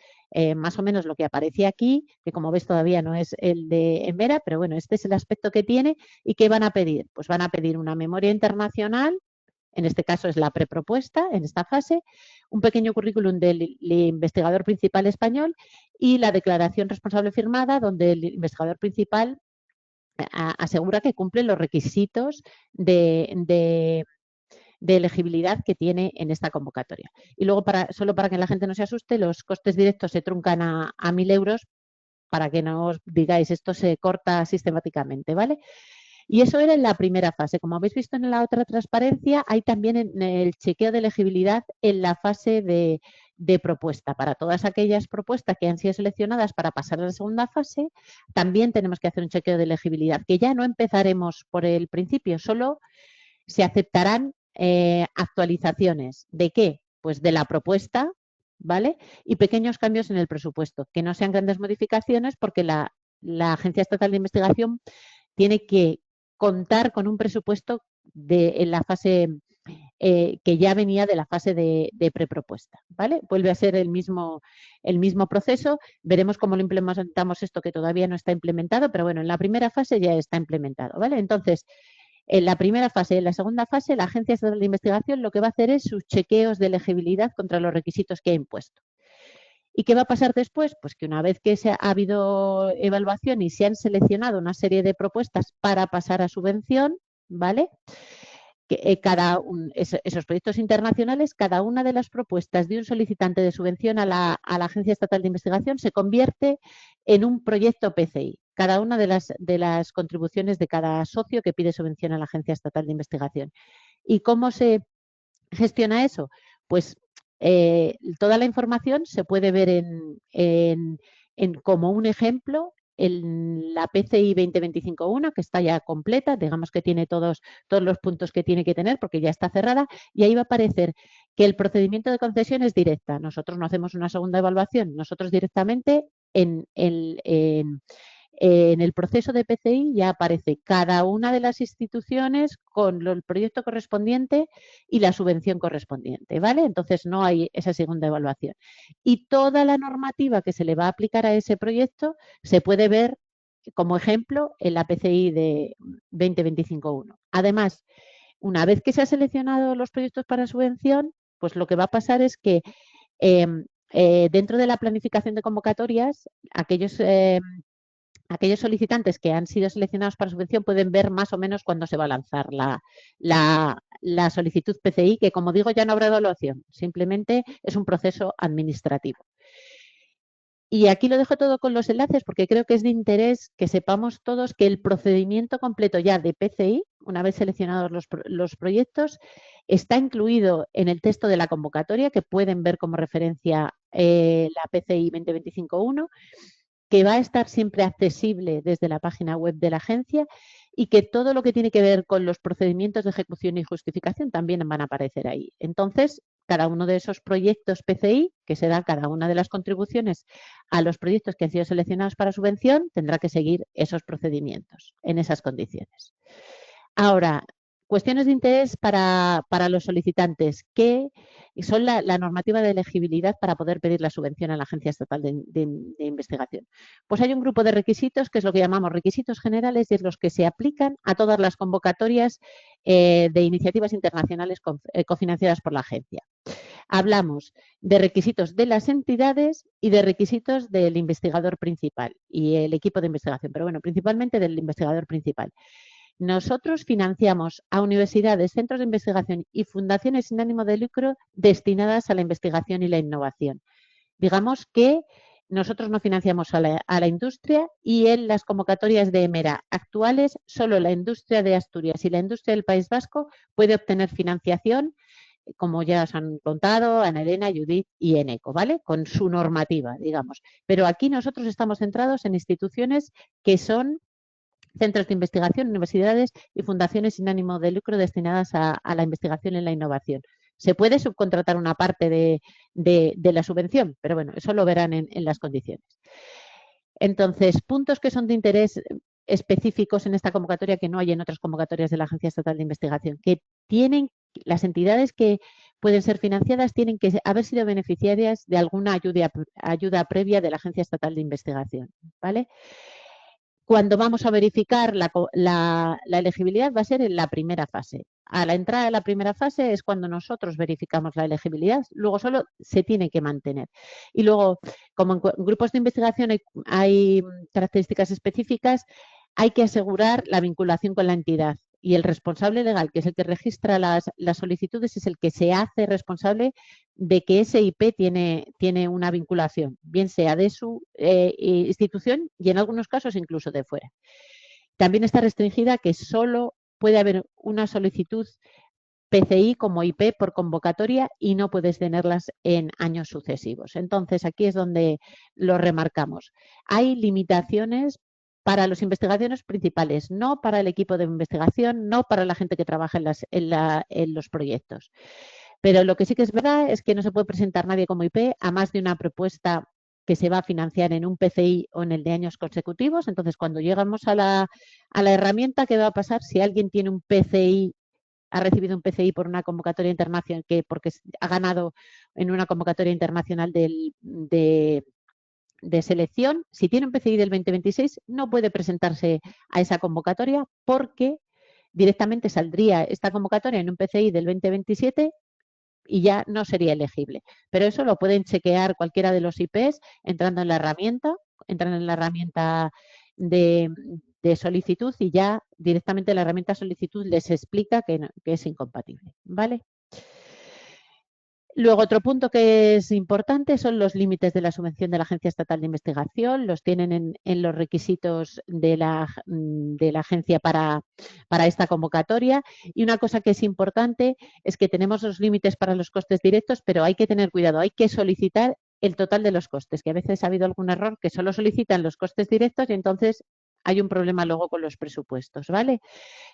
más o menos lo que aparece aquí, que como ves todavía no es el de Emera, pero bueno, este es el aspecto que tiene. ¿Y qué van a pedir? Pues van a pedir una memoria internacional, en este caso es la prepropuesta, en esta fase, un pequeño currículum del investigador principal español y la declaración responsable firmada, donde el investigador principal asegura que cumple los requisitos de elegibilidad que tiene en esta convocatoria. Y luego, solo para que la gente no se asuste, los costes directos se truncan a 1.000 euros, para que no os digáis, esto se corta sistemáticamente, ¿vale? Y eso era en la primera fase. Como habéis visto en la otra transparencia, hay también en el chequeo de elegibilidad en la fase de propuesta. Para todas aquellas propuestas que han sido seleccionadas para pasar a la segunda fase, también tenemos que hacer un chequeo de elegibilidad, que ya no empezaremos por el principio, solo se aceptarán actualizaciones. ¿De qué? Pues de la propuesta, ¿vale? Y pequeños cambios en el presupuesto, que no sean grandes modificaciones, porque la Agencia Estatal de Investigación tiene que contar con un presupuesto en la fase que ya venía de la fase de prepropuesta, ¿vale? Vuelve a ser el mismo proceso. Veremos cómo lo implementamos esto, que todavía no está implementado, pero bueno, en la primera fase ya está implementado, ¿vale? Entonces, en la primera fase y en la segunda fase, la Agencia Estatal de Investigación lo que va a hacer es sus chequeos de elegibilidad contra los requisitos que ha impuesto. ¿Y qué va a pasar después? Pues que una vez que ha habido evaluación y se han seleccionado una serie de propuestas para pasar a subvención, ¿vale? Que, esos proyectos internacionales, cada una de las propuestas de un solicitante de subvención a la Agencia Estatal de Investigación se convierte en un proyecto PCI. Cada una de las contribuciones de cada socio que pide subvención a la Agencia Estatal de Investigación. ¿Y cómo se gestiona eso? Pues toda la información se puede ver como un ejemplo en la PCI 2025-1, que está ya completa, digamos que tiene todos los puntos que tiene que tener porque ya está cerrada, y ahí va a aparecer que el procedimiento de concesión es directa. Nosotros no hacemos una segunda evaluación, nosotros directamente en el proceso de PCI ya aparece cada una de las instituciones con el proyecto correspondiente y la subvención correspondiente, ¿vale? Entonces no hay esa segunda evaluación. Y toda la normativa que se le va a aplicar a ese proyecto se puede ver como ejemplo en la PCI de 2025-1. Además, una vez que se han seleccionado los proyectos para subvención, pues lo que va a pasar es que dentro de la planificación de convocatorias, aquellos solicitantes que han sido seleccionados para subvención pueden ver más o menos cuándo se va a lanzar la solicitud PCI, que como digo ya no habrá evaluación, simplemente es un proceso administrativo. Y aquí lo dejo todo con los enlaces porque creo que es de interés que sepamos todos que el procedimiento completo ya de PCI, una vez seleccionados los proyectos, está incluido en el texto de la convocatoria, que pueden ver como referencia la PCI 2025-1, que va a estar siempre accesible desde la página web de la agencia y que todo lo que tiene que ver con los procedimientos de ejecución y justificación también van a aparecer ahí. Entonces, cada uno de esos proyectos PCI, que se da cada una de las contribuciones a los proyectos que han sido seleccionados para subvención, tendrá que seguir esos procedimientos en esas condiciones. Ahora, cuestiones de interés para los solicitantes, que son la normativa de elegibilidad para poder pedir la subvención a la Agencia Estatal de Investigación. Pues hay un grupo de requisitos que es lo que llamamos requisitos generales y es los que se aplican a todas las convocatorias de iniciativas internacionales cofinanciadas por la agencia. Hablamos de requisitos de las entidades y de requisitos del investigador principal y el equipo de investigación, pero bueno, principalmente del investigador principal. Nosotros financiamos a universidades, centros de investigación y fundaciones sin ánimo de lucro destinadas a la investigación y la innovación. Digamos que nosotros no financiamos a la industria y en las convocatorias de EMERA actuales solo la industria de Asturias y la industria del País Vasco puede obtener financiación, como ya os han contado, Ana Elena, Judith y Eneco, ¿vale? Con su normativa, digamos. Pero aquí nosotros estamos centrados en instituciones que son centros de investigación, universidades y fundaciones sin ánimo de lucro destinadas a la investigación y la innovación. Se puede subcontratar una parte de la subvención, pero bueno, eso lo verán en las condiciones. Entonces, puntos que son de interés específicos en esta convocatoria que no hay en otras convocatorias de la Agencia Estatal de Investigación, que tienen las entidades que pueden ser financiadas tienen que haber sido beneficiarias de alguna ayuda previa de la Agencia Estatal de Investigación, ¿vale? Cuando vamos a verificar la elegibilidad va a ser en la primera fase. A la entrada de la primera fase es cuando nosotros verificamos la elegibilidad, luego solo se tiene que mantener. Y luego, como en grupos de investigación hay características específicas, hay que asegurar la vinculación con la entidad. Y el responsable legal, que es el que registra las solicitudes, es el que se hace responsable de que ese IP tiene una vinculación, bien sea de su institución y en algunos casos incluso de fuera. También está restringida que solo puede haber una solicitud PCI como IP por convocatoria y no puedes tenerlas en años sucesivos. Entonces, aquí es donde lo remarcamos. Hay limitaciones para los investigadores principales, no para el equipo de investigación, no para la gente que trabaja en los proyectos. Pero lo que sí que es verdad es que no se puede presentar nadie como IP a más de una propuesta que se va a financiar en un PCI o en el de años consecutivos. Entonces, cuando llegamos a la herramienta, ¿qué va a pasar? Si alguien tiene un PCI, ha recibido un PCI por una convocatoria internacional, porque ha ganado en una convocatoria internacional de selección, si tiene un PCI del 2026, no puede presentarse a esa convocatoria porque directamente saldría esta convocatoria en un PCI del 2027 y ya no sería elegible. Pero eso lo pueden chequear cualquiera de los IPs entrando en la herramienta, de solicitud y ya directamente la herramienta solicitud les explica que es incompatible, ¿vale? Luego, otro punto que es importante son los límites de la subvención de la Agencia Estatal de Investigación. Los tienen en los requisitos de la agencia para esta convocatoria. Y una cosa que es importante es que tenemos los límites para los costes directos, pero hay que tener cuidado, hay que solicitar el total de los costes, que a veces ha habido algún error que solo solicitan los costes directos y entonces hay un problema luego con los presupuestos, ¿vale?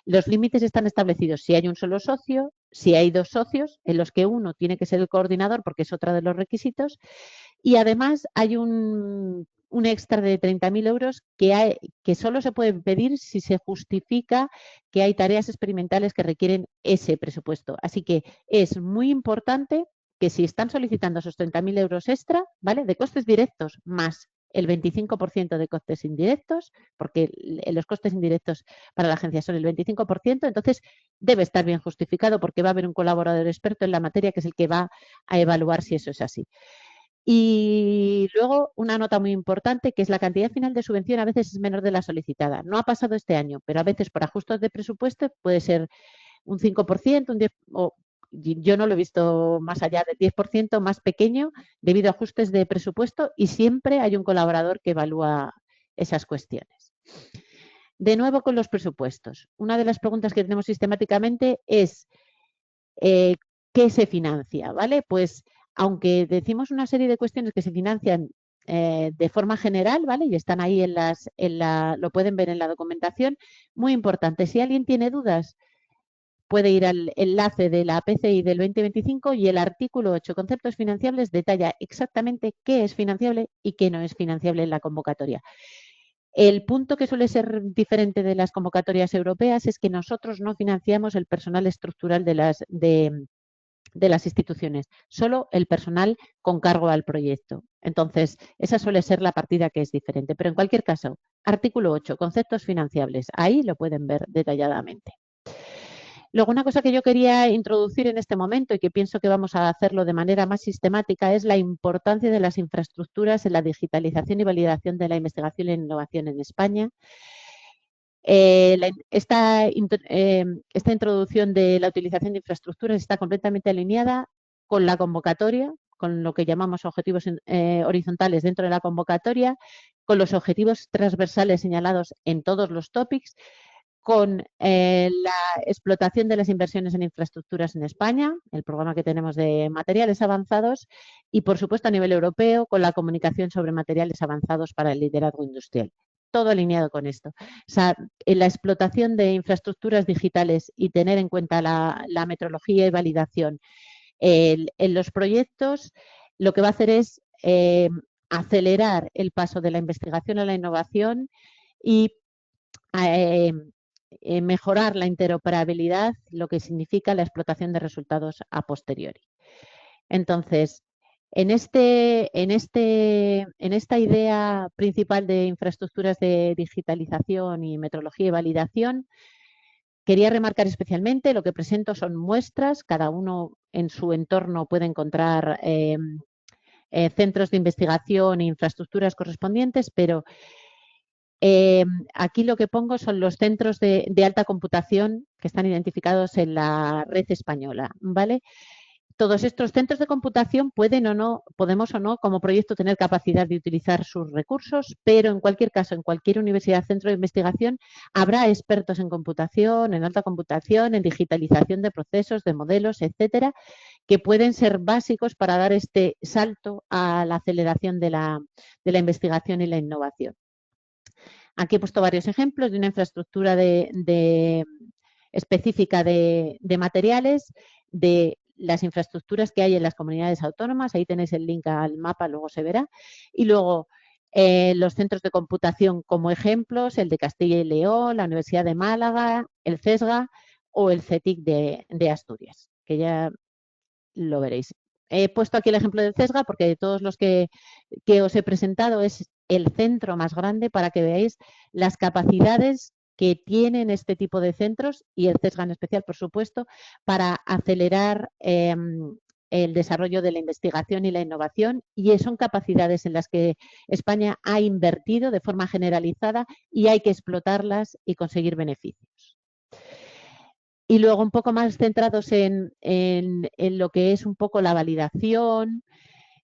Los límites están establecidos si hay un solo socio, si hay dos socios, en los que uno tiene que ser el coordinador porque es otro de los requisitos, y además hay un extra de 30.000 euros que solo se puede pedir si se justifica que hay tareas experimentales que requieren ese presupuesto. Así que es muy importante que si están solicitando esos 30.000 euros extra, ¿vale? De costes directos más el 25% de costes indirectos, porque los costes indirectos para la agencia son el 25%, entonces debe estar bien justificado porque va a haber un colaborador experto en la materia que es el que va a evaluar si eso es así. Y luego una nota muy importante que es la cantidad final de subvención a veces es menor de la solicitada. No ha pasado este año, pero a veces por ajustes de presupuesto puede ser un 5%, un 10%, o yo no lo he visto más allá del 10% más pequeño debido a ajustes de presupuesto y siempre hay un colaborador que evalúa esas cuestiones. De nuevo con los presupuestos. Una de las preguntas que tenemos sistemáticamente es ¿qué se financia? ¿Vale? Pues aunque decimos una serie de cuestiones que se financian de forma general, ¿vale? Y están ahí lo pueden ver en la documentación. Muy importante, si alguien tiene dudas, puede ir al enlace de la PCI del 2025 y el artículo 8, conceptos financiables, detalla exactamente qué es financiable y qué no es financiable en la convocatoria. El punto que suele ser diferente de las convocatorias europeas es que nosotros no financiamos el personal estructural de las instituciones, solo el personal con cargo al proyecto. Entonces, esa suele ser la partida que es diferente. Pero en cualquier caso, artículo 8, conceptos financiables. Ahí lo pueden ver detalladamente. Luego, una cosa que yo quería introducir en este momento y que pienso que vamos a hacerlo de manera más sistemática es la importancia de las infraestructuras en la digitalización y validación de la investigación e innovación en España. Esta introducción de la utilización de infraestructuras está completamente alineada con la convocatoria, con lo que llamamos objetivos horizontales dentro de la convocatoria, con los objetivos transversales señalados en todos los topics, con la explotación de las inversiones en infraestructuras en España, el programa que tenemos de materiales avanzados y, por supuesto, a nivel europeo, con la comunicación sobre materiales avanzados para el liderazgo industrial. Todo alineado con esto. O sea, en la explotación de infraestructuras digitales y tener en cuenta la metrología y validación en los proyectos, lo que va a hacer es acelerar el paso de la investigación a la innovación y mejorar la interoperabilidad, lo que significa la explotación de resultados a posteriori. Entonces, en esta idea principal de infraestructuras de digitalización y metrología y validación, quería remarcar especialmente lo que presento son muestras, cada uno en su entorno puede encontrar centros de investigación e infraestructuras correspondientes, pero aquí lo que pongo son los centros de alta computación que están identificados en la red española, ¿vale? Todos estos centros de computación podemos o no como proyecto tener capacidad de utilizar sus recursos, pero en cualquier caso, en cualquier universidad, centro de investigación, habrá expertos en computación, en alta computación, en digitalización de procesos, de modelos, etcétera, que pueden ser básicos para dar este salto a la aceleración de la investigación y la innovación. Aquí he puesto varios ejemplos de una infraestructura específica de materiales, de las infraestructuras que hay en las comunidades autónomas. Ahí tenéis el link al mapa, luego se verá. Y luego los centros de computación como ejemplos, el de Castilla y León, la Universidad de Málaga, el CESGA o el CETIC de Asturias, que ya lo veréis. He puesto aquí el ejemplo del CESGA porque de todos los que os he presentado es el centro más grande para que veáis las capacidades que tienen este tipo de centros y el CESGA en especial, por supuesto, para acelerar el desarrollo de la investigación y la innovación, y son capacidades en las que España ha invertido de forma generalizada y hay que explotarlas y conseguir beneficios. Y luego un poco más centrados en lo que es un poco la validación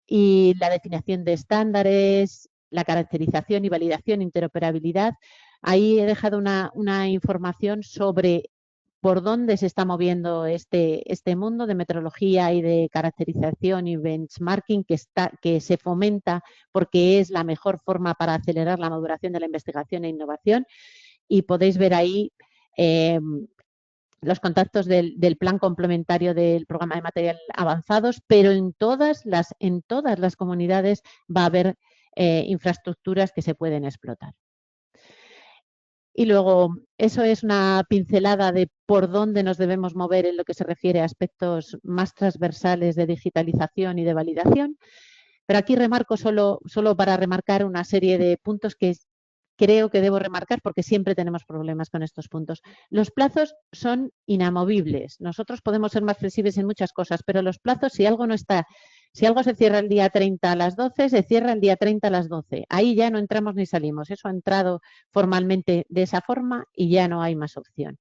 y la definición de estándares, la caracterización y validación, interoperabilidad. Ahí he dejado una información sobre por dónde se está moviendo este mundo de metrología y de caracterización y benchmarking que se fomenta porque es la mejor forma para acelerar la maduración de la investigación e innovación. Y podéis ver ahí los contactos del plan complementario del programa de material avanzados, pero en todas las comunidades va a haber infraestructuras que se pueden explotar. Y luego, eso es una pincelada de por dónde nos debemos mover en lo que se refiere a aspectos más transversales de digitalización y de validación. Pero aquí remarco solo para remarcar una serie de puntos que creo que debo remarcar porque siempre tenemos problemas con estos puntos. Los plazos son inamovibles. Nosotros podemos ser más flexibles en muchas cosas, pero los plazos, si algo se cierra el día 30 a las 12, se cierra el día 30 a las 12. Ahí ya no entramos ni salimos. Eso ha entrado formalmente de esa forma y ya no hay más opción.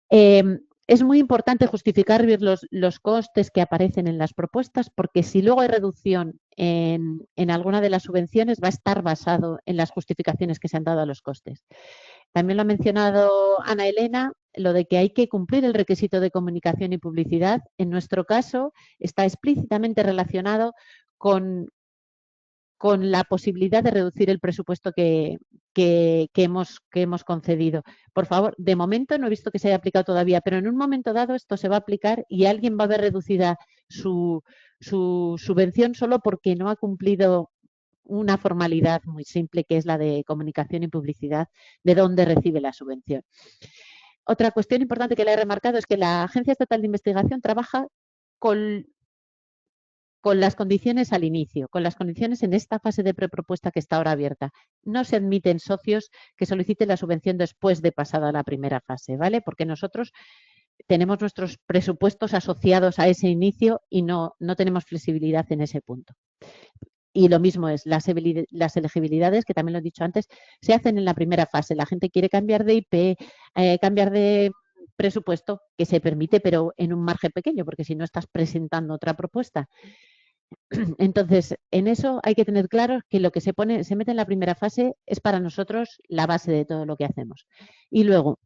Es muy importante justificar los costes que aparecen en las propuestas, porque si luego hay reducción en alguna de las subvenciones, va a estar basado en las justificaciones que se han dado a los costes. También lo ha mencionado Ana Elena, lo de que hay que cumplir el requisito de comunicación y publicidad. En nuestro caso, está explícitamente relacionado con con la posibilidad de reducir el presupuesto que hemos concedido. Por favor, de momento no he visto que se haya aplicado todavía, pero en un momento dado esto se va a aplicar y alguien va a ver reducida su subvención solo porque no ha cumplido una formalidad muy simple, que es la de comunicación y publicidad de dónde recibe la subvención. Otra cuestión importante que le he remarcado es que la Agencia Estatal de Investigación trabaja con las condiciones al inicio, con las condiciones en esta fase de prepropuesta que está ahora abierta. No se admiten socios que soliciten la subvención después de pasada la primera fase, ¿vale? Porque nosotros tenemos nuestros presupuestos asociados a ese inicio y no tenemos flexibilidad en ese punto. Y lo mismo es, las elegibilidades, que también lo he dicho antes, se hacen en la primera fase. La gente quiere cambiar de IP, cambiar de presupuesto, que se permite, pero en un margen pequeño, porque si no estás presentando otra propuesta. Entonces, en eso hay que tener claro que lo que se mete en la primera fase es para nosotros la base de todo lo que hacemos. Y luego,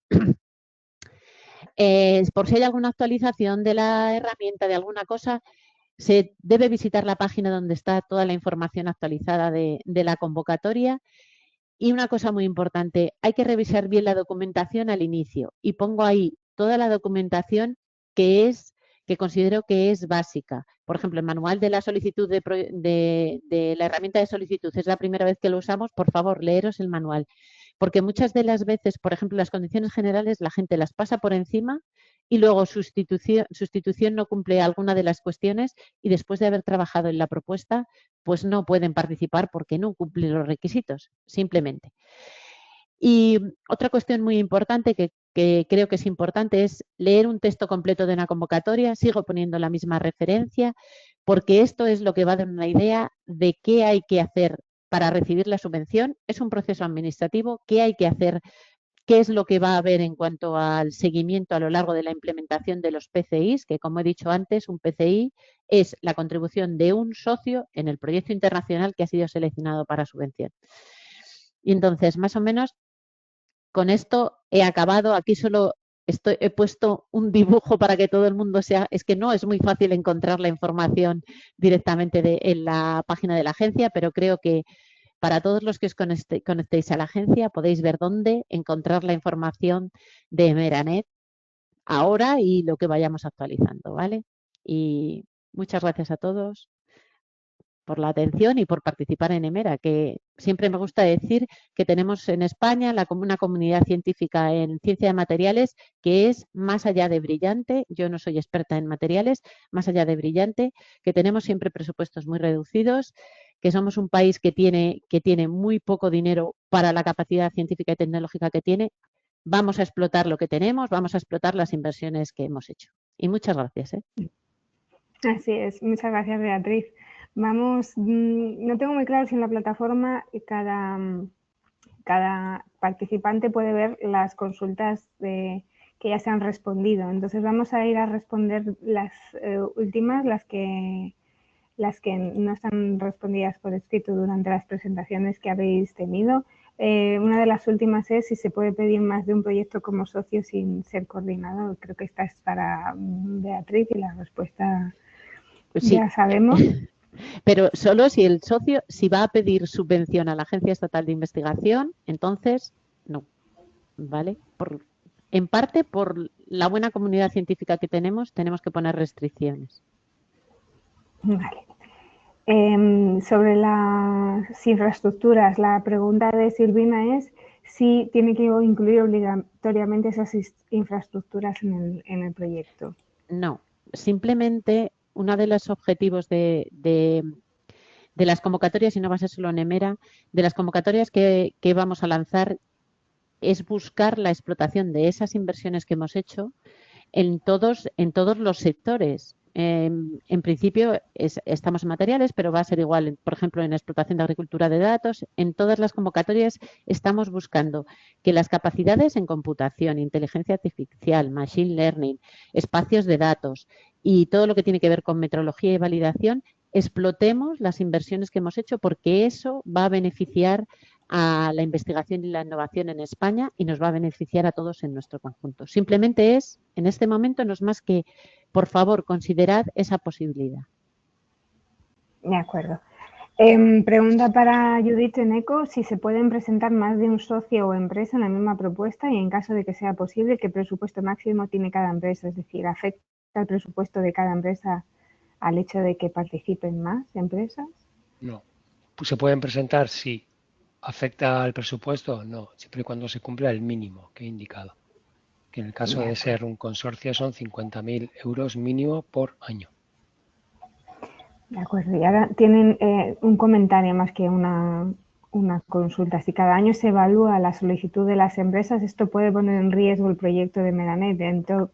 por si hay alguna actualización de la herramienta, de alguna cosa, se debe visitar la página donde está toda la información actualizada de la convocatoria. Y una cosa muy importante, hay que revisar bien la documentación al inicio. Y pongo ahí toda la documentación que considero que es básica. Por ejemplo, el manual de la solicitud de la herramienta de solicitud es la primera vez que lo usamos, por favor, leeros el manual. Porque muchas de las veces, por ejemplo, las condiciones generales, la gente las pasa por encima y luego sustitución no cumple alguna de las cuestiones y después de haber trabajado en la propuesta, pues no pueden participar porque no cumplen los requisitos, simplemente. Y otra cuestión muy importante que creo que es importante es leer un texto completo de una convocatoria. Sigo poniendo la misma referencia porque esto es lo que va a dar una idea de qué hay que hacer para recibir la subvención. Es un proceso administrativo, qué hay que hacer, qué es lo que va a haber en cuanto al seguimiento a lo largo de la implementación de los PCIs, que como he dicho antes, un PCI es la contribución de un socio en el proyecto internacional que ha sido seleccionado para subvención. Y entonces, más o menos, con esto he acabado. Aquí solo he puesto un dibujo para que todo el mundo es que no es muy fácil encontrar la información directamente en la página de la agencia, pero creo que para todos los que os conectéis a la agencia podéis ver dónde encontrar la información de Meranet ahora y lo que vayamos actualizando, ¿vale? Y muchas gracias a todos por la atención y por participar en Emera, que siempre me gusta decir que tenemos en España una comunidad científica en ciencia de materiales que es más allá de brillante. Yo no soy experta en materiales, más allá de brillante, que tenemos siempre presupuestos muy reducidos, que somos un país que tiene muy poco dinero para la capacidad científica y tecnológica que tiene. Vamos a explotar lo que tenemos, vamos a explotar las inversiones que hemos hecho. Y muchas gracias. Así es, muchas gracias, Beatriz. Vamos, no tengo muy claro si en la plataforma cada participante puede ver las consultas que ya se han respondido. Entonces vamos a ir a responder las últimas, las que no están respondidas por escrito durante las presentaciones que habéis tenido. Una de las últimas es si se puede pedir más de un proyecto como socio sin ser coordinador. Creo que esta es para Beatriz y la respuesta pues sí. Ya sabemos. Pero solo si el socio, si va a pedir subvención a la Agencia Estatal de Investigación, entonces no, ¿vale? En parte por la buena comunidad científica que tenemos que poner restricciones. Vale. Sobre las infraestructuras, la pregunta de Silvina es si tiene que incluir obligatoriamente esas infraestructuras en el proyecto. No, simplemente uno de los objetivos de las convocatorias, y no va a ser solo en Emera, de las convocatorias que vamos a lanzar es buscar la explotación de esas inversiones que hemos hecho en todos los sectores. En principio estamos en materiales, pero va a ser igual, por ejemplo, en explotación de agricultura de datos. En todas las convocatorias estamos buscando que las capacidades en computación, inteligencia artificial, machine learning, espacios de datos y todo lo que tiene que ver con metrología y validación, explotemos las inversiones que hemos hecho porque eso va a beneficiar a la investigación y la innovación en España y nos va a beneficiar a todos en nuestro conjunto. Simplemente en este momento no es más que, por favor, considerad esa posibilidad. De acuerdo. Pregunta para Judith en ECO si se pueden presentar más de un socio o empresa en la misma propuesta y en caso de que sea posible, ¿qué presupuesto máximo tiene cada empresa? Es decir, ¿afecta el presupuesto de cada empresa al hecho de que participen más empresas? No. Pues se pueden presentar, sí. ¿Afecta al presupuesto? No, siempre y cuando se cumpla el mínimo que he indicado. Que en el caso de ser un consorcio son 50.000 euros mínimo por año. De acuerdo. Y ahora tienen un comentario más que una consulta. Si cada año se evalúa la solicitud de las empresas, esto puede poner en riesgo el proyecto de Meranet en todo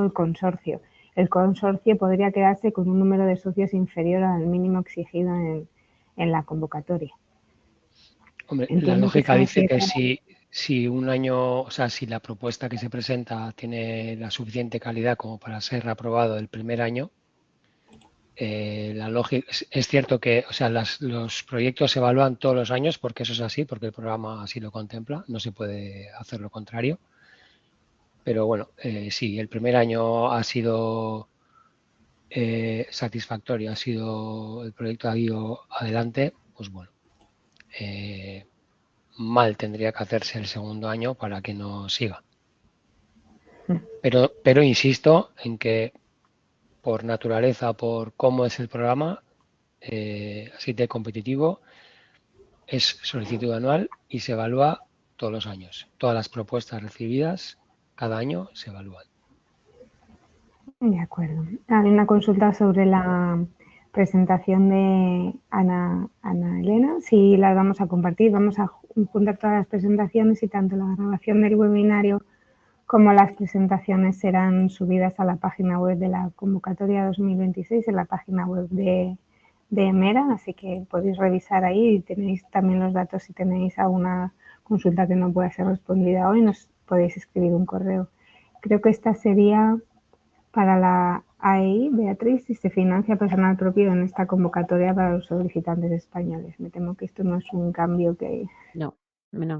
el consorcio. El consorcio podría quedarse con un número de socios inferior al mínimo exigido en la convocatoria. Hombre, la lógica dice que si un año, o sea, si la propuesta que se presenta tiene la suficiente calidad como para ser aprobado el primer año, la lógica es cierto que, o sea, los proyectos se evalúan todos los años porque eso es así, porque el programa así lo contempla, no se puede hacer lo contrario. Pero bueno, sí, el primer año ha sido satisfactorio, el proyecto ha ido adelante, pues bueno, mal tendría que hacerse el segundo año para que no siga. Pero insisto en que por naturaleza, por cómo es el programa, así de competitivo, es solicitud anual y se evalúa todos los años. Todas las propuestas recibidas cada año se evalúan. De acuerdo. Hay una consulta sobre la presentación de Ana Elena. Si las vamos a compartir, vamos a juntar todas las presentaciones y tanto la grabación del webinario como las presentaciones serán subidas a la página web de la convocatoria 2026, en la página web de Mera, así que podéis revisar ahí y tenéis también los datos si tenéis alguna consulta que no pueda ser respondida hoy, nos podéis escribir un correo. Creo que esta sería para la AEI, Beatriz, si se financia personal propio en esta convocatoria para los solicitantes españoles. Me temo que esto no es un cambio que... No,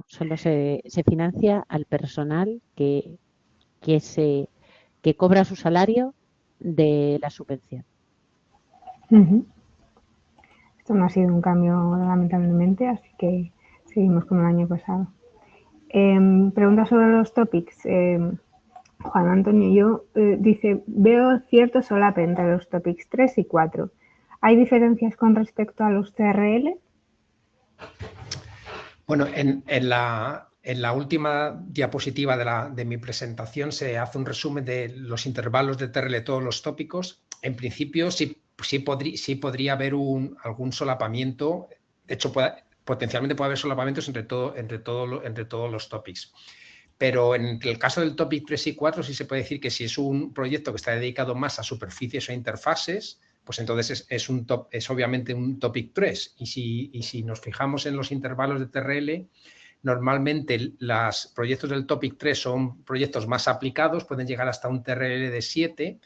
solo se financia al personal que cobra su salario de la subvención. Esto no ha sido un cambio lamentablemente, así que seguimos como el año pasado. Pregunta sobre los topics. Juan Antonio dice, veo cierto solape entre los topics 3 y 4. ¿Hay diferencias con respecto a los TRL? Bueno, en la última diapositiva de mi presentación se hace un resumen de los intervalos de TRL de todos los tópicos. En principio sí podría haber algún solapamiento. De hecho, potencialmente puede haber solapamientos entre todos los topics. Pero en el caso del topic 3 y 4 sí se puede decir que si es un proyecto que está dedicado más a superficies o interfaces, pues entonces es obviamente un topic 3. Y si nos fijamos en los intervalos de TRL, normalmente los proyectos del topic 3 son proyectos más aplicados, pueden llegar hasta un TRL de 7,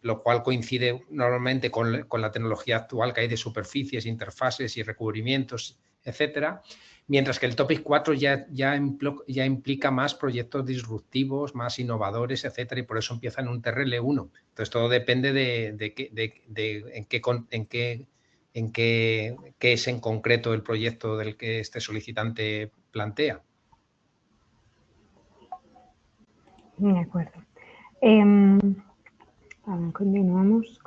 lo cual coincide normalmente con la tecnología actual que hay de superficies, interfaces y recubrimientos, etcétera. Mientras que el topic 4 ya implica más proyectos disruptivos, más innovadores, etcétera, y por eso empieza en un TRL 1. Entonces, todo depende de qué es en concreto el proyecto del que este solicitante plantea. De acuerdo. Continuamos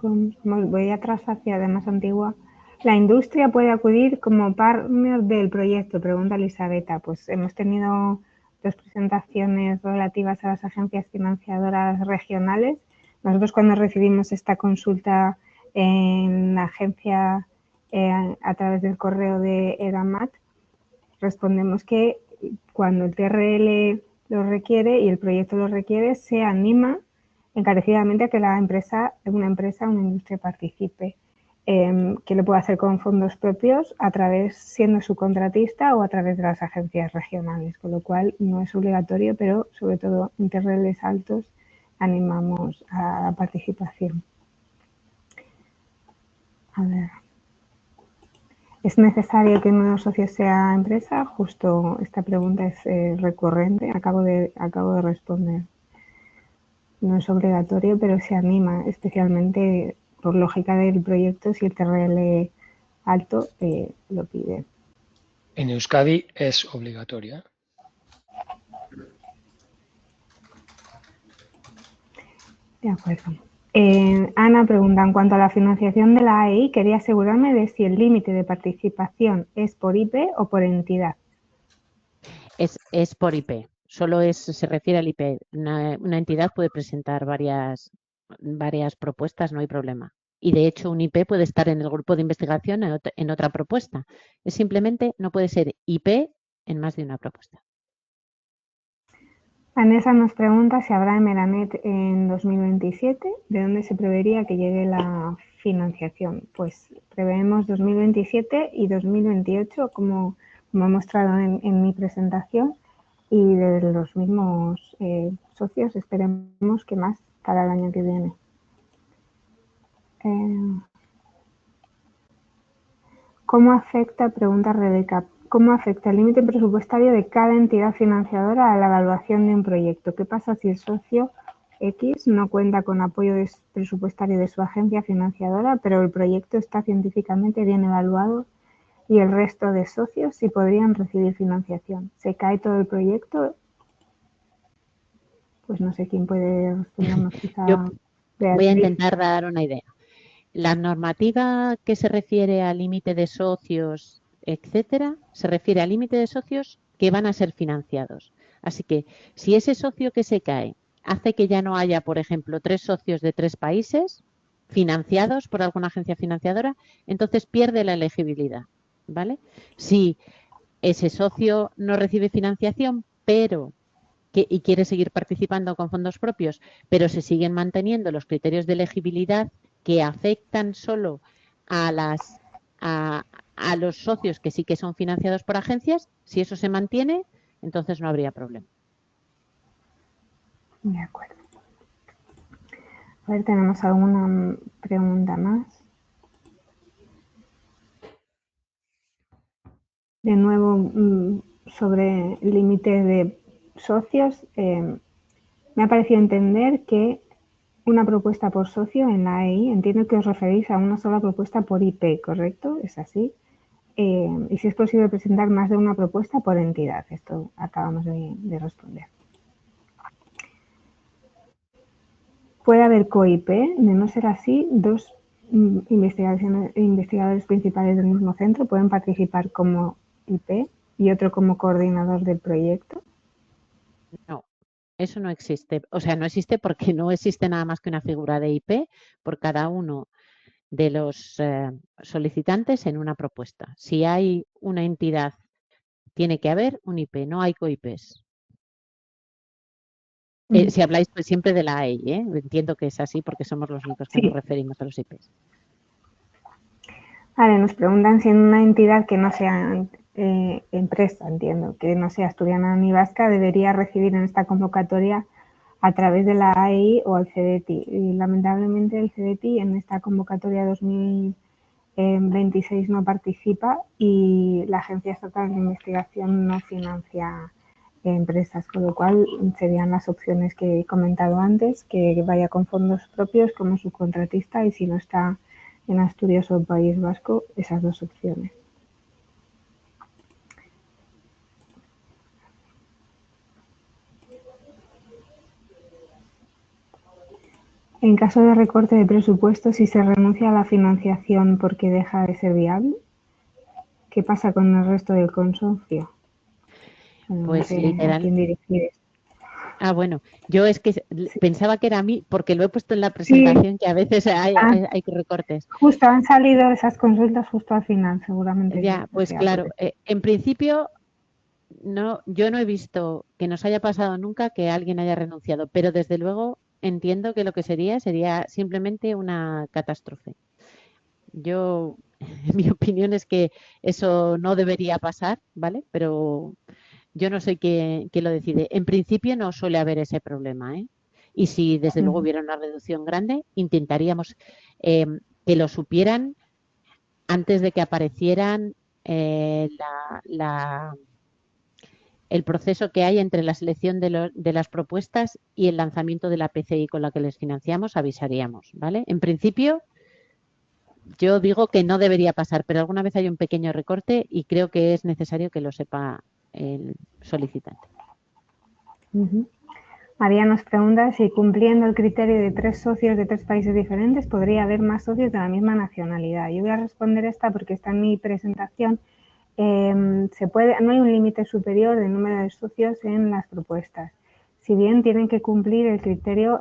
voy atrás hacia de más antigua. ¿La industria puede acudir como partner del proyecto? Pregunta Elisabetta. Pues hemos tenido 2 presentaciones relativas a las agencias financiadoras regionales. Nosotros cuando recibimos esta consulta en la agencia a través del correo de ERAMAT, respondemos que cuando el TRL lo requiere y el proyecto lo requiere, se anima encarecidamente a que una industria participe, que lo puede hacer con fondos propios, siendo subcontratista o a través de las agencias regionales, con lo cual no es obligatorio, pero sobre todo en TRLs altos animamos a la participación. A ver. ¿Es necesario que un nuevo socio sea empresa? Justo esta pregunta es recurrente, acabo de responder. No es obligatorio, pero se anima, especialmente por lógica del proyecto, si el TRL alto lo pide. En Euskadi es obligatoria. De acuerdo. Ana pregunta, en cuanto a la financiación de la AEI, quería asegurarme de si el límite de participación es por IP o por entidad. Es por IP, solo se refiere al IP. Una entidad puede presentar varias propuestas, no hay problema. Y de hecho un IP puede estar en el grupo de investigación en otra propuesta. Es simplemente no puede ser IP en más de una propuesta. Vanessa nos pregunta si habrá Emeranet en 2027, ¿de dónde se prevería que llegue la financiación? Pues preveemos 2027 y 2028, como he mostrado en mi presentación, y de los mismos socios esperemos que más para el año que viene. ¿Cómo afecta, pregunta Rebeca, cómo afecta el límite presupuestario de cada entidad financiadora a la evaluación de un proyecto? ¿Qué pasa si el socio X no cuenta con apoyo presupuestario de su agencia financiadora, pero el proyecto está científicamente bien evaluado y el resto de socios sí podrían recibir financiación? ¿Se cae todo el proyecto? Pues no sé quién puede respondernos, quizá. Yo voy a intentar dar una idea. La normativa que se refiere al límite de socios, etcétera, se refiere al límite de socios que van a ser financiados. Así que si ese socio que se cae hace que ya no haya, por ejemplo, 3 socios de 3 países financiados por alguna agencia financiadora, entonces pierde la elegibilidad, ¿vale? Si ese socio no recibe financiación, y quiere seguir participando con fondos propios, pero se siguen manteniendo los criterios de elegibilidad que afectan solo a los socios que sí que son financiados por agencias, si eso se mantiene, entonces no habría problema. De acuerdo. A ver, ¿tenemos alguna pregunta más? De nuevo, sobre el límite de socios, me ha parecido entender que una propuesta por socio en la AEI, entiendo que os referís a una sola propuesta por IP, ¿correcto? ¿Es así? Y si es posible presentar más de una propuesta por entidad. Esto acabamos de responder. Puede haber co-IP, de no ser así, 2 investigadores principales del mismo centro pueden participar como IP y otro como coordinador del proyecto. No, eso no existe. O sea, no existe porque no existe nada más que una figura de IP por cada uno de los solicitantes en una propuesta. Si hay una entidad, tiene que haber un IP, no hay co-IPs. Si habláis pues, siempre de la AEI, entiendo que es así porque somos los únicos que nos referimos a los IPs. Vale, nos preguntan si en una entidad que no sea empresa, entiendo, que no sea asturiana ni vasca, debería recibir en esta convocatoria a través de la AEI o el CDTI. Y lamentablemente el CDTI en esta convocatoria 2026 no participa y la Agencia Estatal de Investigación no financia empresas, con lo cual serían las opciones que he comentado antes, que vaya con fondos propios como subcontratista y si no está en Asturias o el País Vasco, esas 2 opciones. En caso de recorte de presupuesto, si se renuncia a la financiación porque deja de ser viable, ¿qué pasa con el resto del consorcio? Pues literal. ¿A quién dirigir? Bueno, yo es que pensaba que era a mí, porque lo he puesto en la presentación, que a veces hay recortes. Justo, han salido esas consultas justo al final, seguramente. Ya, pues claro, en principio yo no he visto que nos haya pasado nunca que alguien haya renunciado, pero desde luego entiendo que lo que sería simplemente una catástrofe. Mi opinión es que eso no debería pasar, ¿vale? Pero yo no sé quién lo decide. En principio no suele haber ese problema, ¿eh? Y si desde luego hubiera una reducción grande, intentaríamos que lo supieran antes de que aparecieran el proceso que hay entre la selección de las propuestas y el lanzamiento de la PCI con la que les financiamos, avisaríamos, ¿vale? En principio, Yo digo que no debería pasar, pero alguna vez hay un pequeño recorte y creo que es necesario que lo sepa el solicitante. María nos pregunta si cumpliendo el criterio de 3 socios de 3 países diferentes podría haber más socios de la misma nacionalidad. Yo voy a responder esta porque está en mi presentación. No hay un límite superior del número de socios en las propuestas. Si bien tienen que cumplir el criterio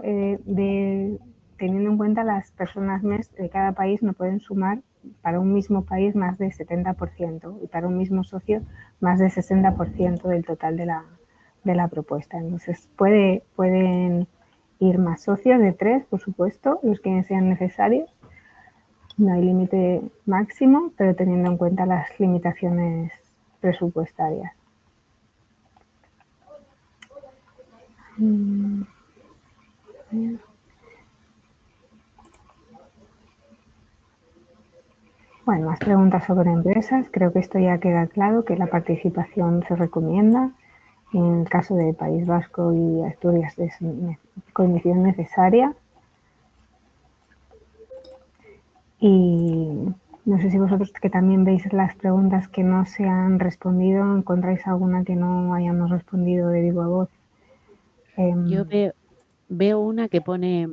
teniendo en cuenta las personas MES de cada país no pueden sumar para un mismo país más de 70% y para un mismo socio más de 60% del total de la propuesta. Entonces pueden ir más socios de 3, por supuesto, los que sean necesarios. No hay límite máximo, pero teniendo en cuenta las limitaciones presupuestarias. Bueno, más preguntas sobre empresas. Creo que esto ya queda claro, que la participación se recomienda. En el caso de País Vasco y Asturias es condición necesaria. Y no sé si vosotros, que también veis las preguntas que no se han respondido, encontráis alguna que no hayamos respondido de viva voz. Yo veo una que pone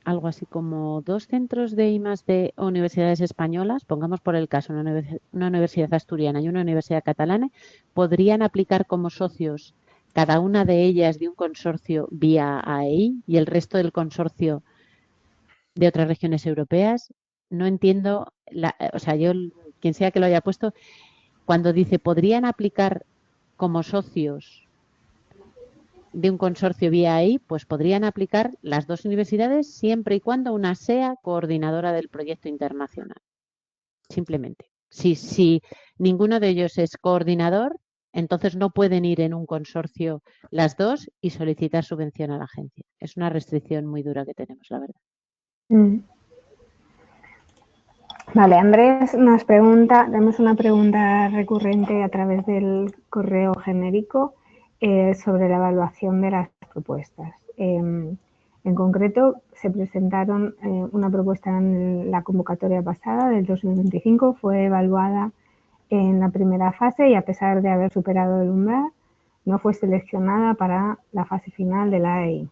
algo así como 2 centros de I+D o universidades españolas, pongamos por el caso una universidad asturiana y una universidad catalana, podrían aplicar como socios cada una de ellas de un consorcio vía AEI y el resto del consorcio de otras regiones europeas. No entiendo, o sea, yo, quien sea que lo haya puesto, cuando dice podrían aplicar como socios de un consorcio vía AEI, pues podrían aplicar las 2 universidades siempre y cuando una sea coordinadora del proyecto internacional. Simplemente. Si ninguno de ellos es coordinador, entonces no pueden ir en un consorcio las 2 y solicitar subvención a la agencia. Es una restricción muy dura que tenemos, la verdad. Vale, Andrés nos pregunta, tenemos una pregunta recurrente a través del correo genérico sobre la evaluación de las propuestas. En concreto, se presentaron una propuesta en la convocatoria pasada del 2025, fue evaluada en la primera fase y a pesar de haber superado el umbral, no fue seleccionada para la fase final de la AEI.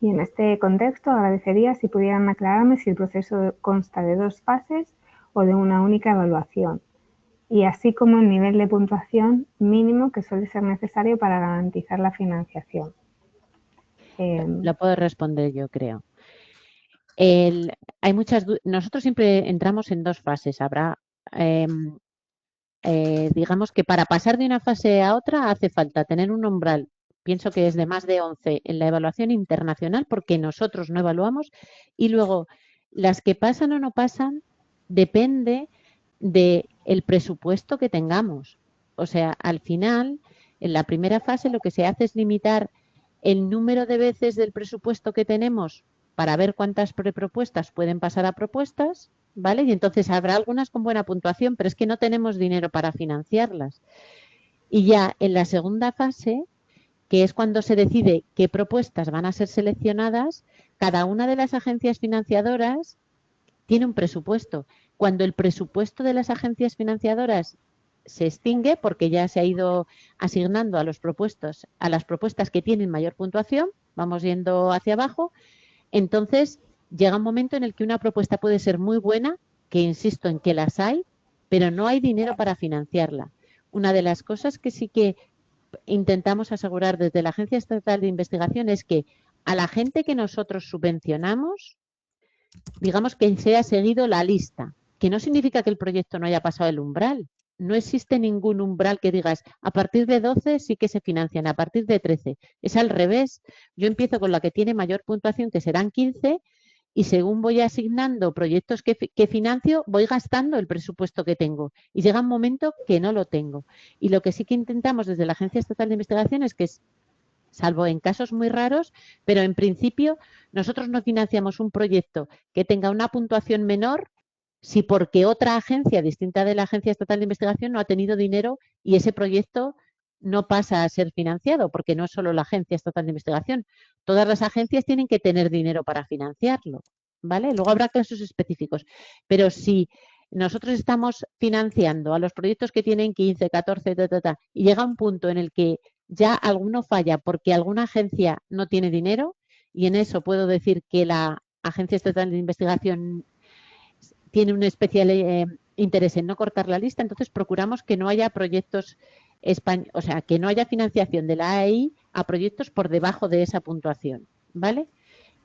Y en este contexto agradecería si pudieran aclararme si el proceso consta de 2 fases o de una única evaluación, y así como el nivel de puntuación mínimo que suele ser necesario para garantizar la financiación. Lo puedo responder yo, creo. Nosotros siempre entramos en 2 fases. Habrá, digamos que para pasar de una fase a otra hace falta tener un umbral. Pienso que es de más de 11 en la evaluación internacional porque nosotros no evaluamos y luego las que pasan o no pasan depende del presupuesto que tengamos. O sea, al final, en la primera fase lo que se hace es limitar el número de veces del presupuesto que tenemos para ver cuántas prepropuestas pueden pasar a propuestas, ¿vale? Y entonces habrá algunas con buena puntuación, pero es que no tenemos dinero para financiarlas. Y ya en la segunda fase, que es cuando se decide qué propuestas van a ser seleccionadas, cada una de las agencias financiadoras tiene un presupuesto. Cuando el presupuesto de las agencias financiadoras se extingue porque ya se ha ido asignando a las propuestas que tienen mayor puntuación, vamos yendo hacia abajo, entonces llega un momento en el que una propuesta puede ser muy buena, que insisto en que las hay, pero no hay dinero para financiarla. Una de las cosas que sí que intentamos asegurar desde la Agencia Estatal de Investigación es que a la gente que nosotros subvencionamos, digamos que se ha seguido la lista, que no significa que el proyecto no haya pasado el umbral. No existe ningún umbral que digas, a partir de 12 sí que se financian, a partir de 13. Es al revés. Yo empiezo con la que tiene mayor puntuación, que serán 15, y según voy asignando proyectos que financio, voy gastando el presupuesto que tengo. Y llega un momento que no lo tengo. Y lo que sí que intentamos desde la Agencia Estatal de Investigación es que, salvo en casos muy raros, pero en principio nosotros no financiamos un proyecto que tenga una puntuación menor si porque otra agencia distinta de la Agencia Estatal de Investigación no ha tenido dinero y ese proyecto no pasa a ser financiado, porque no es solo la Agencia Estatal de Investigación. Todas las agencias tienen que tener dinero para financiarlo, ¿vale? Luego habrá casos específicos, pero si nosotros estamos financiando a los proyectos que tienen 15, 14, y llega un punto en el que ya alguno falla porque alguna agencia no tiene dinero, y en eso puedo decir que la Agencia Estatal de Investigación tiene un especial interés en no cortar la lista, entonces procuramos que no haya proyectos, o sea, que no haya financiación de la AEI a proyectos por debajo de esa puntuación, ¿vale?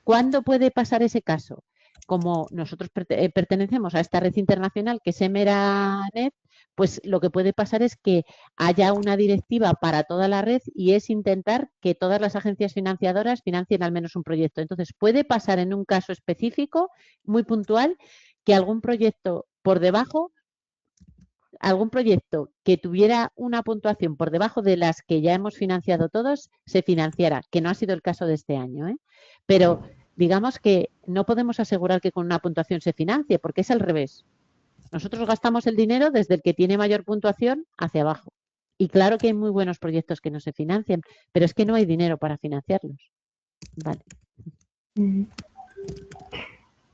¿Cuándo puede pasar ese caso? Como nosotros pertenecemos a esta red internacional que es Emeranet, pues lo que puede pasar es que haya una directiva para toda la red y es intentar que todas las agencias financiadoras financien al menos un proyecto. Entonces, puede pasar en un caso específico, muy puntual, que algún proyecto por debajo, algún proyecto que tuviera una puntuación por debajo de las que ya hemos financiado todos, se financiara, que no ha sido el caso de este año, ¿eh? Pero digamos que no podemos asegurar que con una puntuación se financie, porque es al revés. Nosotros gastamos el dinero desde el que tiene mayor puntuación hacia abajo. Y claro que hay muy buenos proyectos que no se financian, pero es que no hay dinero para financiarlos. Vale.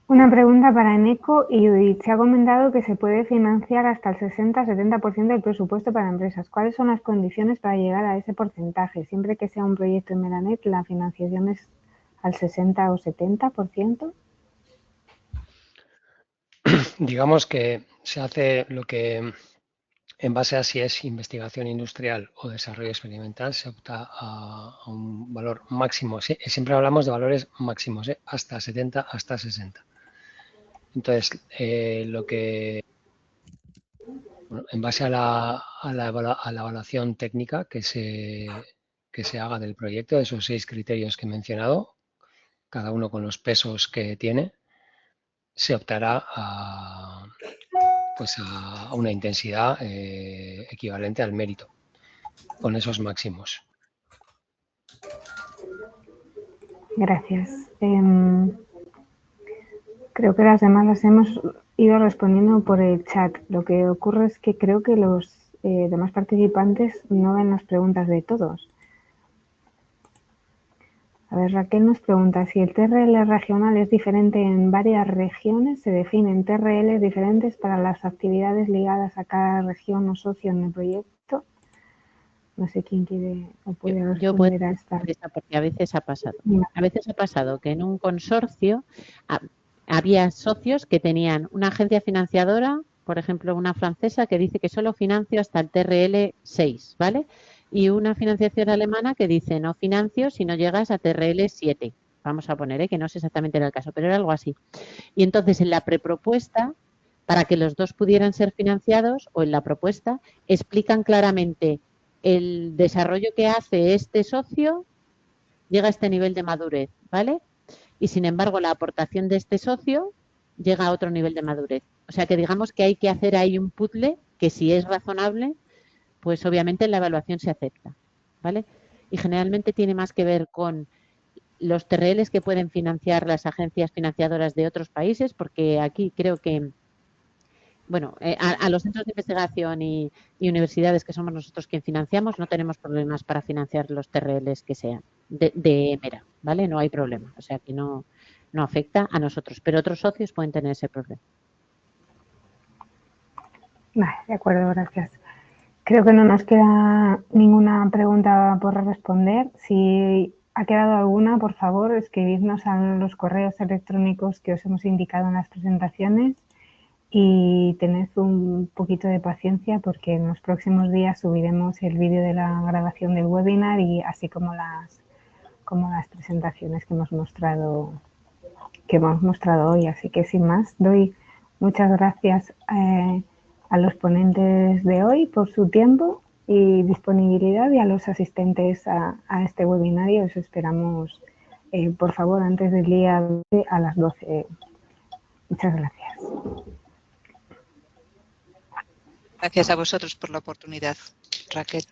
Una pregunta para Eneco y Judith. Se ha comentado que se puede financiar hasta el 60-70% del presupuesto para empresas. ¿Cuáles son las condiciones para llegar a ese porcentaje? Siempre que sea un proyecto en Meranet, ¿la financiación es al 60 o 70%? Digamos que se hace lo que, en base a si es investigación industrial o desarrollo experimental, se opta a un valor máximo. Siempre hablamos de valores máximos, hasta 70, hasta 60. Entonces, en base a la evaluación técnica que se haga del proyecto, de esos 6 criterios que he mencionado, cada uno con los pesos que tiene, se optará a una intensidad equivalente al mérito, con esos máximos. Gracias. Creo que las demás las hemos ido respondiendo por el chat. Lo que ocurre es que creo que los demás participantes no ven las preguntas de todos. A ver, Raquel nos pregunta si el TRL regional es diferente en varias regiones, se definen TRLs diferentes para las actividades ligadas a cada región o socio en el proyecto. No sé quién quiere o puede responder a esta. Porque a veces ha pasado. A veces ha pasado que en un consorcio había socios que tenían una agencia financiadora, por ejemplo, una francesa que dice que solo financio hasta el TRL 6, ¿vale? Y una financiación alemana que dice no financio si no llegas a TRL 7. Vamos a poner, que no sé exactamente era el caso, pero era algo así. Y entonces en la prepropuesta, para que los dos pudieran ser financiados, o en la propuesta, explican claramente el desarrollo que hace este socio llega a este nivel de madurez, ¿vale? Y sin embargo la aportación de este socio llega a otro nivel de madurez. O sea que digamos que hay que hacer ahí un puzzle que si es razonable, pues obviamente la evaluación se acepta, ¿vale? Y generalmente tiene más que ver con los TRLs que pueden financiar las agencias financiadoras de otros países, porque aquí creo que, bueno, a los centros de investigación y universidades que somos nosotros quien financiamos, no tenemos problemas para financiar los TRLs que sean de Emera, ¿vale? No hay problema, o sea que no afecta a nosotros, pero otros socios pueden tener ese problema. Vale, de acuerdo, gracias. Creo que no nos queda ninguna pregunta por responder. Si ha quedado alguna, por favor, escribidnos a los correos electrónicos que os hemos indicado en las presentaciones y tened un poquito de paciencia porque en los próximos días subiremos el vídeo de la grabación del webinar y así como las presentaciones que hemos mostrado hoy. Así que sin más, doy muchas gracias a los ponentes de hoy por su tiempo y disponibilidad y a los asistentes a este webinario. Os esperamos, por favor, antes del día 12 a las 12. Muchas gracias. Gracias a vosotros por la oportunidad, Raquel.